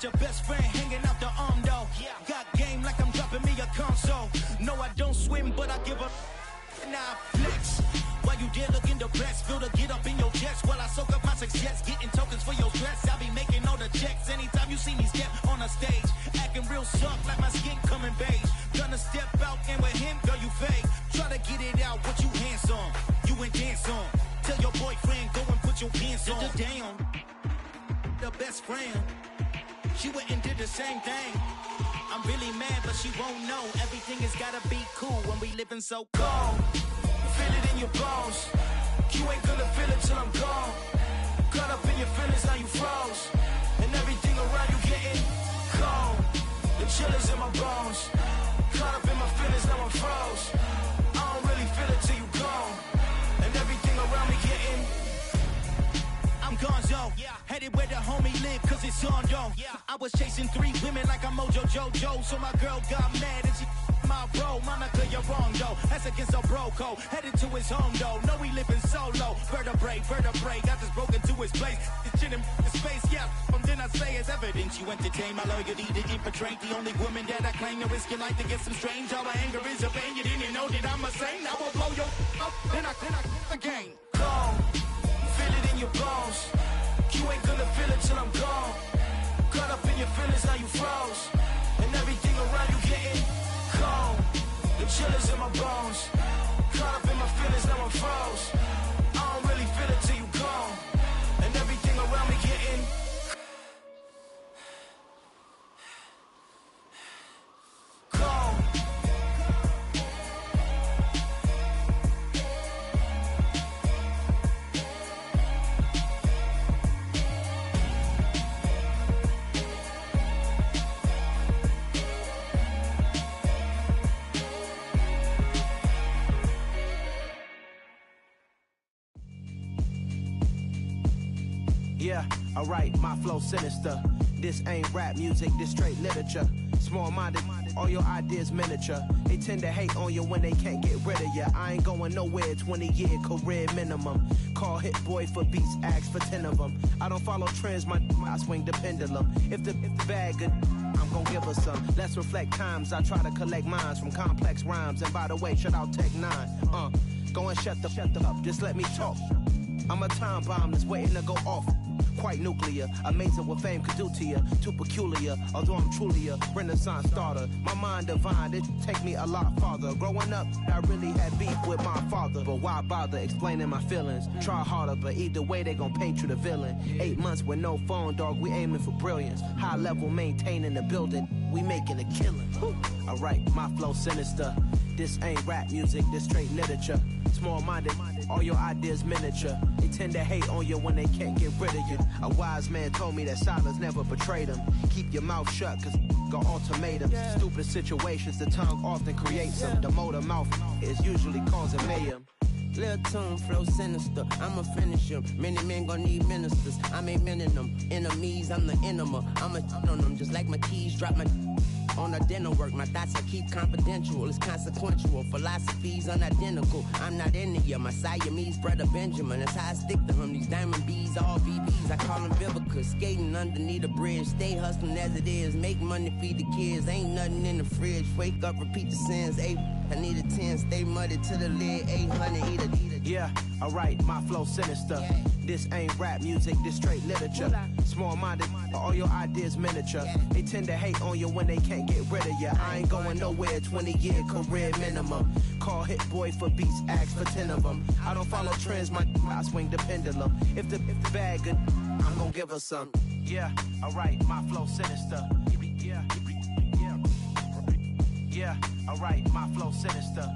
Your best friend hanging out the arm though. Got game like I'm dropping me a console. No, I don't swim, but I give a now flex. While you there looking depressed, feel the get up in your chest while I soak up my success. Getting tokens for your stress. I be making all the checks anytime you see me step on a stage. Acting real soft like my skin coming beige. Gonna step out and with him, girl, you fake. Try to get it out, what you handsome. You ain't dance on. Tell your boyfriend, go and put your pants on. Down. The best friend. She went and did the same thing. I'm really mad, but she won't know. Everything has gotta be cool when we living so cold. Feel it in your bones. You ain't gonna feel it till I'm gone. Caught up in your feelings, now you froze. And everything around you getting cold. The chill is in my bones. Caught up in my feelings, now I'm froze. I don't really feel it till you gone. And everything around me getting I'm gonzo, headed where the homie live, cause it's on though. I was chasing 3 women like I'm Mojo Jojo, so my girl got mad and she my bro. Monica, you're wrong though, that's against a bro code. Headed to his home though, no we living solo. Vertebrae, got this broken to his place. This shit in space, from then I say it's evidence. You entertain my loyalty to infiltrate. The only woman that I claim to risk your life to get some strange. All my anger is a pain, you didn't know that I'm a saint. Now I'll blow your up, then I again. Gone. Feel it in your bones. You ain't gonna feel it till I'm gone. Caught up in your feelings, now you froze. And everything around you getting cold. The chill is in my bones. Caught up in my feelings, now I'm froze. I don't really feel it till you gone. And everything around me getting cold. Yeah, alright, my flow sinister. This ain't rap music, this straight literature. Small-minded, all your ideas miniature. They tend to hate on you when they can't get rid of you. I ain't going nowhere, 20-year career minimum. Call Hit Boy for beats, ask for 10 of them. I don't follow trends, I swing the pendulum. If the bag good, I'm gon' give her some. Let's reflect times, I try to collect minds from complex rhymes. And by the way, shout out Tech 9. Go and shut the up, just let me talk. I'm a time bomb that's waiting to go off. Quite nuclear, amazing what fame could do to you. Too peculiar, although I'm truly a renaissance starter. My mind divine, it take me a lot farther. Growing up, I really had beef with my father. But why bother explaining my feelings? Try harder, but either way they gon' paint you the villain. 8 months with no phone, dog, we aiming for brilliance. High level maintaining the building, we making a killing. Alright, my flow sinister. This ain't rap music, this straight literature. Small-minded, all your ideas miniature. They tend to hate on you when they can't get rid of you. A wise man told me that silence never betrayed him. Keep your mouth shut, cause got ultimatums. Stupid situations, the tongue often creates them. The motor mouth is usually causing mayhem. Lil' tune, flow sinister. I'ma finish him. Many men gon' need ministers. I'm a men in them. Enemies, I'm the enema. I'ma on them just like my keys. Drop my on a dental work. My thoughts I keep confidential. It's consequential. Philosophies unidentical. I'm not into you. My Siamese brother Benjamin. That's how I stick to him. These diamond bees, all VBs. I call them Vivica. Skating underneath a bridge. Stay hustling as it is. Make money, feed the kids. Ain't nothing in the fridge. Wake up, repeat the sins. I need a 10, stay muddy to the lid, 800, eat a. Yeah, alright, my flow sinister. Yeah. This ain't rap music, this straight literature. Small-minded, all your ideas miniature. Yeah. They tend to hate on you when they can't get rid of you. I ain't going nowhere, 20-year career minimum. Call Hit Boy for beats, ask for 10 of them. I don't follow trends, I swing the pendulum. If the bag good, I'm gonna give her some. Yeah, alright, my flow sinister. Yeah, alright, my flow sinister.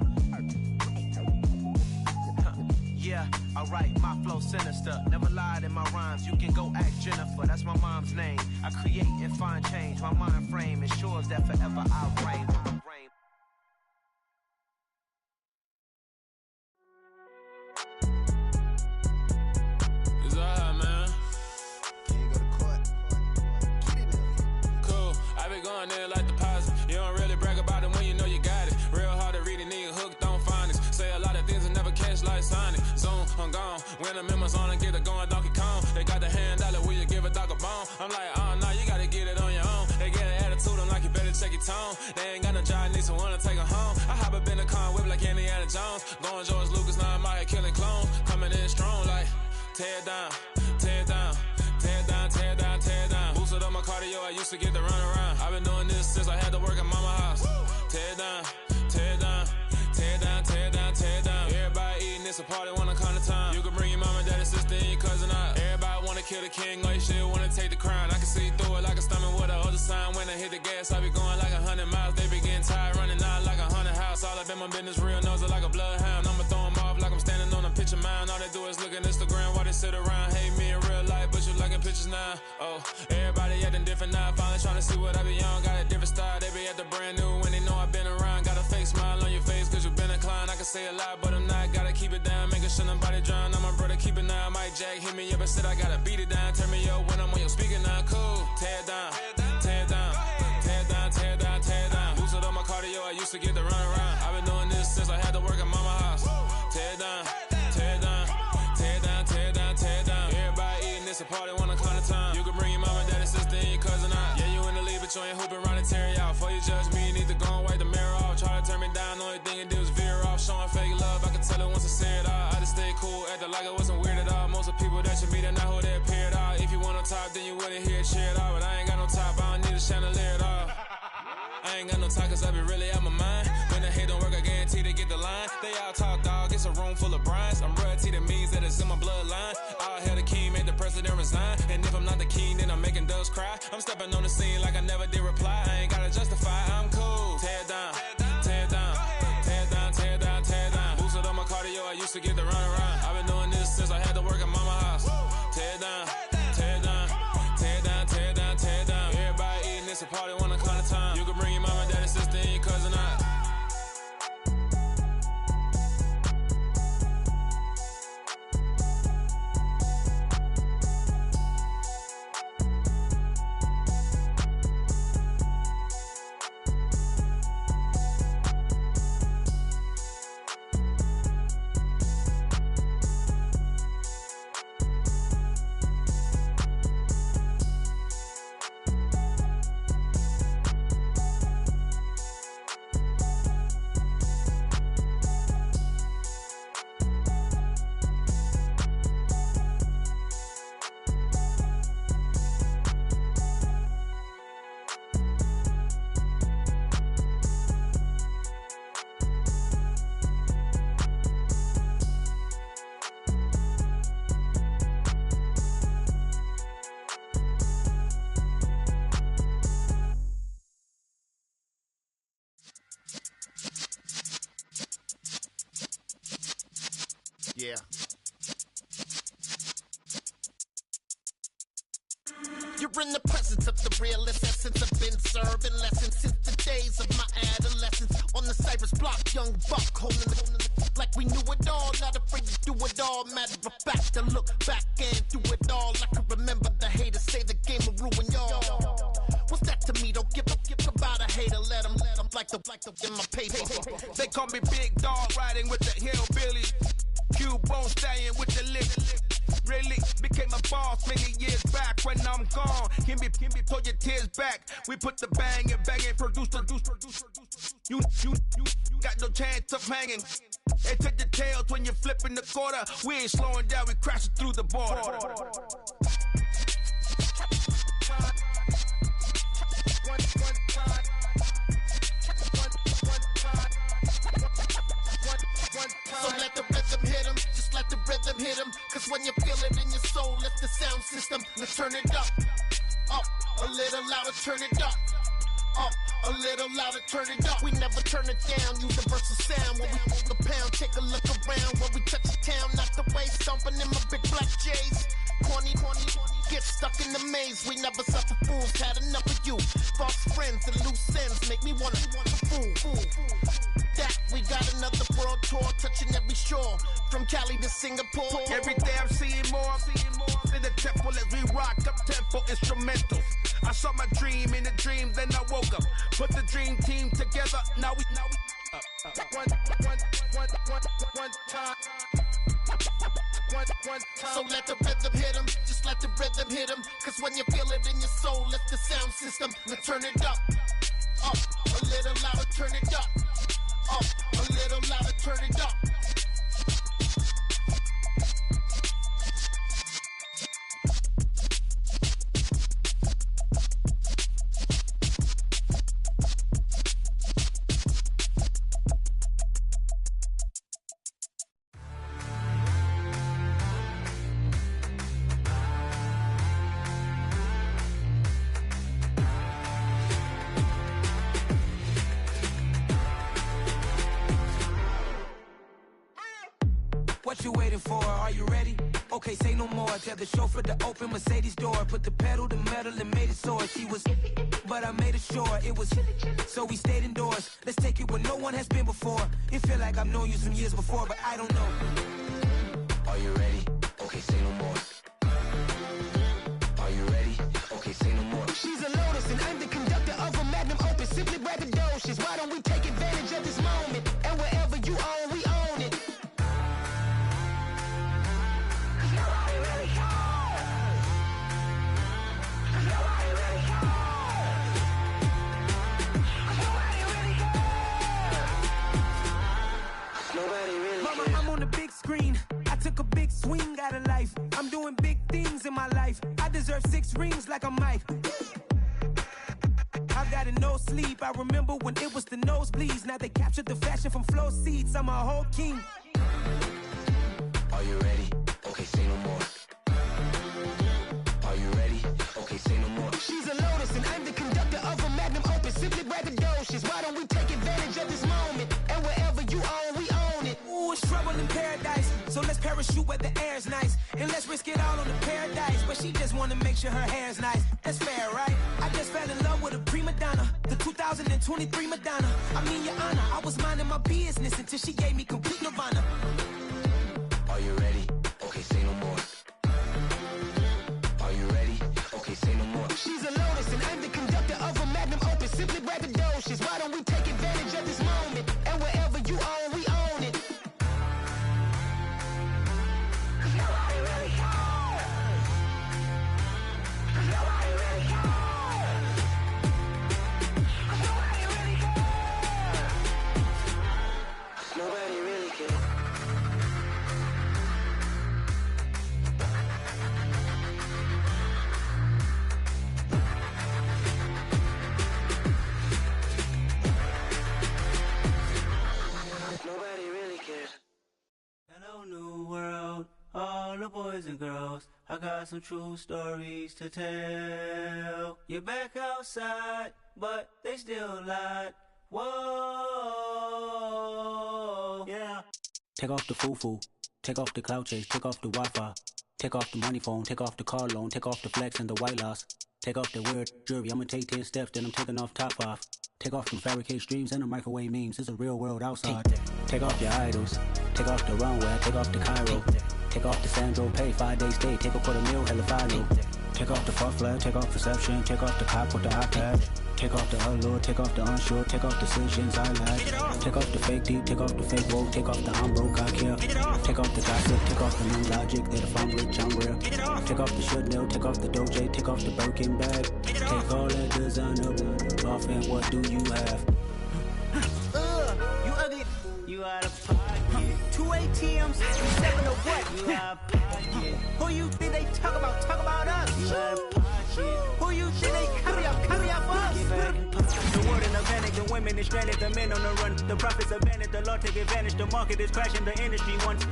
Yeah, alright, my flow sinister. Never lied in my rhymes, you can go ask Jennifer. That's my mom's name. I create and find change. My mind frame ensures that forever I'll reign. It's alright, man. Can't go to court. Get it up. Cool, I be going there like deposit. You don't really brag about it when you know you got it. Real hard to read a nigga hooked on phonics. Say a lot of things and never catch like Sonic. Zoom, I'm gone. When the members on and get it going Donkey Kong. They got the hand dollar, will you give a dog a bone? I'm like, oh no, you gotta get it on your own. They get an attitude, I'm like, you better check your tone. They ain't got no job, need someone to take her home. I hop up in the car, whip like Indiana Jones. Going George Lucas, now I'm out here killing clones. Coming in strong like, tear down, tear down. Tear down, tear down, tear down. Boosted up my cardio, I used to get to run around. I've been doing this since I had to work at mama house. Tear down, tear down, tear down, tear down, tear down. Everybody eating, it's a party, wanna come to time. You can bring your mama, daddy, sister, and your cousin out. Everybody wanna kill the king, or you shit wanna take the crown. I can see through it like a stomach with a other sign. When I hit the gas, I be going like 100 miles. They be getting tired, running out like 100 house. All up in my business, real nose like a bloodhound. I'ma throw them off like I'm standing on a picture mound. All they do is look at Instagram while they sit around. Hate me in real life, but you liking pictures now. Oh, everybody acting different now. Finally trying to see what I be on. Got a different style, they be at the brand new when they know I've been around. Got a fake smile on your face cause you been inclined. I can say a lot, but I'm not. Gotta keep it down, making sure nobody drown. I'm my brother, keep it now. Mike Jack hit me up and said I gotta beat it down. Turn me up when I'm on your speaker now. Cool, tear down, tear down, tear down, tear down, tear down. Boosted up my cardio, I used to get to run around. I've been doing this since I had to work at mama house. Tear down, tear down, tear down, tear down, tear down. Everybody eating, it's a party, wanna come to time. You can bring your mama, daddy, sister, and your cousin out. Yeah, you in the lead, but you ain't hooping around and tear you out. Before you judge me, you need to go and wipe the mirror off. Try to turn me down, only thing you do is veer off. Showing fake love, I can tell it once I say it all. I just stay cool, acting like I wasn't weird at all. Most of the people that you meet are not who they appear at all. If you want on top, then you wouldn't hear it cheer at all. But I ain't got no top, I don't need a chandelier at all. I ain't got no talk cause I be really out my mind. When the hate don't work, I guarantee they get the line. They all talk dog, it's a room full of brines. I'm royalty, that means that it's in my bloodline. All hell the king, made the president resign. And if I'm not the king, then I'm making doves cry. I'm stepping on the scene like I never did reply. I ain't gotta justify, I'm cool. Tear down, tear down, tear down, tear down, tear down. Boosted up my cardio, I used to get to run around. I've been doing this since I had to work at mama house. Tear down, tear down, tear down, tear down, tear down. Everybody eating, it's a party, wanna come to time. You can bring your mama, daddy, sister, and your cousin out. Yeah. You're in the presence of the realest essence. I've been serving lessons since the days of my adolescence. On the Cypress block, young buck holding the like we knew it all, not afraid to do it all. Matter of fact, to look back and do it all. I can remember the haters say the game will ruin y'all. What's that to me? Don't give about a hater. Let them like the in my paper. They call me Big Dog, riding with the hillbillies. Cubone stallion with the lick. Really became a boss many years back. When I'm gone, can be pull your tears back. We put the bang and produce. You got no chance of hanging. They take the tails when you're flipping the quarter. We ain't slowing down, we crashing through the border. So let the rhythm hit him, just let the rhythm hit him. Cause when you feel it in your soul, lift the sound system, let's turn it up. Up, a little louder, turn it up. Up, a little louder, turn it up. We never turn it down, universal sound. When we move the pound, take a look around. When we touch the town, not the way, stomping in my big black J's. Corny, get stuck in the maze. We never suffer fools, had enough of you. False friends and loose ends make me wanna fool. That we got another world tour, touching every shore, from Cali to Singapore. Every day I'm seeing more in the temple as we rock up tempo instrumentals. I saw my dream in a dream, then I woke up. Put the dream team together, now we one time. So let the rhythm hit him, just let the rhythm hit him. Cause when you feel it in your soul, lift the sound system, let's turn it up. Up, a little louder, turn it up. Up, a little louder, turn it up. What you waiting for? Are you ready? Okay, say no more. Tell the chauffeur to open Mercedes door. Put the pedal to metal and made it soar. She was, but I made it sure it was. So we stayed indoors. Let's take it where no one has been before. It feel like I've known you some years before, but I don't know. Are you ready? Okay, say no more. Are you ready? Okay, say no more. She's a Lotus and I'm the conductor of a magnum opus. Simply braggadocious. Why don't we take advantage of this moment? And wherever you own, we own it. I'm on the big screen. I took a big swing out of life. I'm doing big things in my life. I deserve 6 rings like a Mike. I've got no sleep. I remember when it was the nosebleeds. Now they captured the fashion from flow seats. I'm a whole king. Are you ready? Okay, say no more. Are you ready? Okay, say no more. She's a Lotus and I'm the conductor of a magnum opus. Simply braggadocious. Why don't we take advantage of this moment? And wherever you own, we own it. Ooh, it's trouble in paradise. So let's parachute where the air's nice. And let's risk it all on the paradise. But she just wanna make sure her hair's nice. That's fair, right? I just fell in love with a prima donna. The 2023 Madonna. I mean, your honor, I was minding my business until she gave me complete nirvana. Are you ready? Okay, say no more. Are you ready? Okay, say no more. She's a Lotus and I'm the conductor of a magnum opus. Simply braggadocious. Why don't we take advantage of this moment? And wherever you own, we own it. Nobody really cares. Nobody really cares. Nobody really cares. Nobody really cares. Nobody really cares. Hello, new world, all the boys and girls. I got some true stories to tell. You're back outside, but they still lied. Whoa, yeah. Take off the foo-foo, take off the cloud chase, take off the Wi-Fi, take off the money phone, take off the car loan, take off the flex and the white loss, take off the weird jewelry. I'ma take 10 steps, then I'm taking off top 5. Take off them fabricated streams and the microwave memes. It's a real world outside. Take off your idols, Take off the runway, take off the Cairo. Take off the Sandro, pay 5-day stay, take a $250,000, hella final. Take off the fuck flag, take off perception, take off the cop with the iPad. Take off the allure, take off the unsure, take off decisions I lack. Take off the fake deep, take off the fake woke, take off the I'm broke, I care. Take off the gossip, take off the new logic that if I'm rich, I'm real. Take off the Chanel, take off the Doja, take off the Birkin bag. Take all that designer off and what do you have? You ugly. You out of pocket. 2 ATMs, you stepping to what? You out of pocket. Who you think they talk about? Talk about us. You out of pocket. Who you think they carry up for us? The world in a panic, the women is stranded, the men on the run. The profits abandoned, the law take advantage. The market is crashing, the industry wants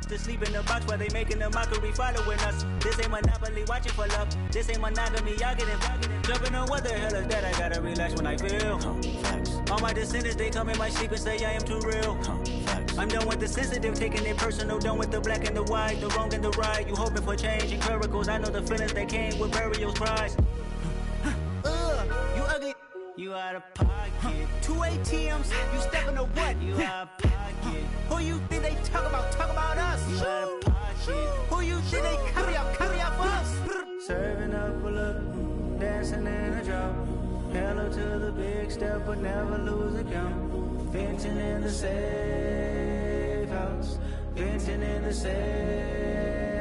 to sleep in the box while they making a mockery following us. This ain't Monopoly, watching for love. This ain't monogamy, y'all getting jumping on what the hell is that? I gotta relax when I feel. All my descendants, they come in my sleep and say I am too real. I'm done with the sensitive, taking it personal. Done with the black and the white, the wrong and the right. You hoping for change and miracles. I know the feelings that came with burials, cries. You ugly. You out of pocket. 2 ATMs, you stepping to what? You out of pocket. Who you think they talk about? Talk about us. You out of pocket. Who you think they carry up for us? Serving up a look, dancing in a drop. Hello to the big step, but never lose a count. Venting in the safe house. Venting in the safe.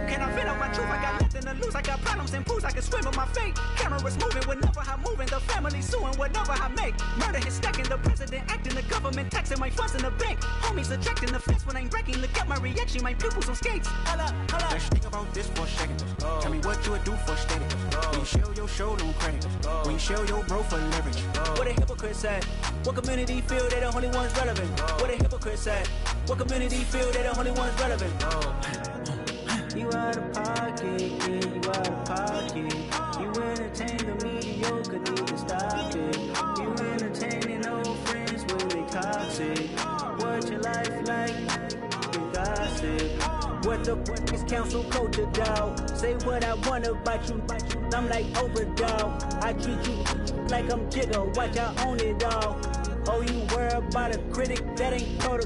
Can I vent out my truth? I got nothing to lose. I got problems and booze. I can swim with my fate. Cameras moving whenever I'm moving. The family suing whatever I make. Murder is stacking. The president acting. The government taxing my funds in the bank. Homies attracting the fence when I'm wrecking. Look at my reaction. My pupils on skates. Holla. Let's think about this for a second. Tell me what you would do for steady. When you show your show, no credit. When you show your bro for leverage. What a hypocrite said. What community feel they the only ones relevant? What a hypocrite said. What community feel they the only ones relevant? You out of pocket, yeah, you out of pocket. You entertain the mediocre, need to stop it. You entertaining old friends when they toxic. What your life like? You gossip. What the fuck is council culture, dog? Say what I want about you. I'm like overdog. I treat you like I'm Jigga. Watch I own it all. Oh, you worry about a critic that ain't told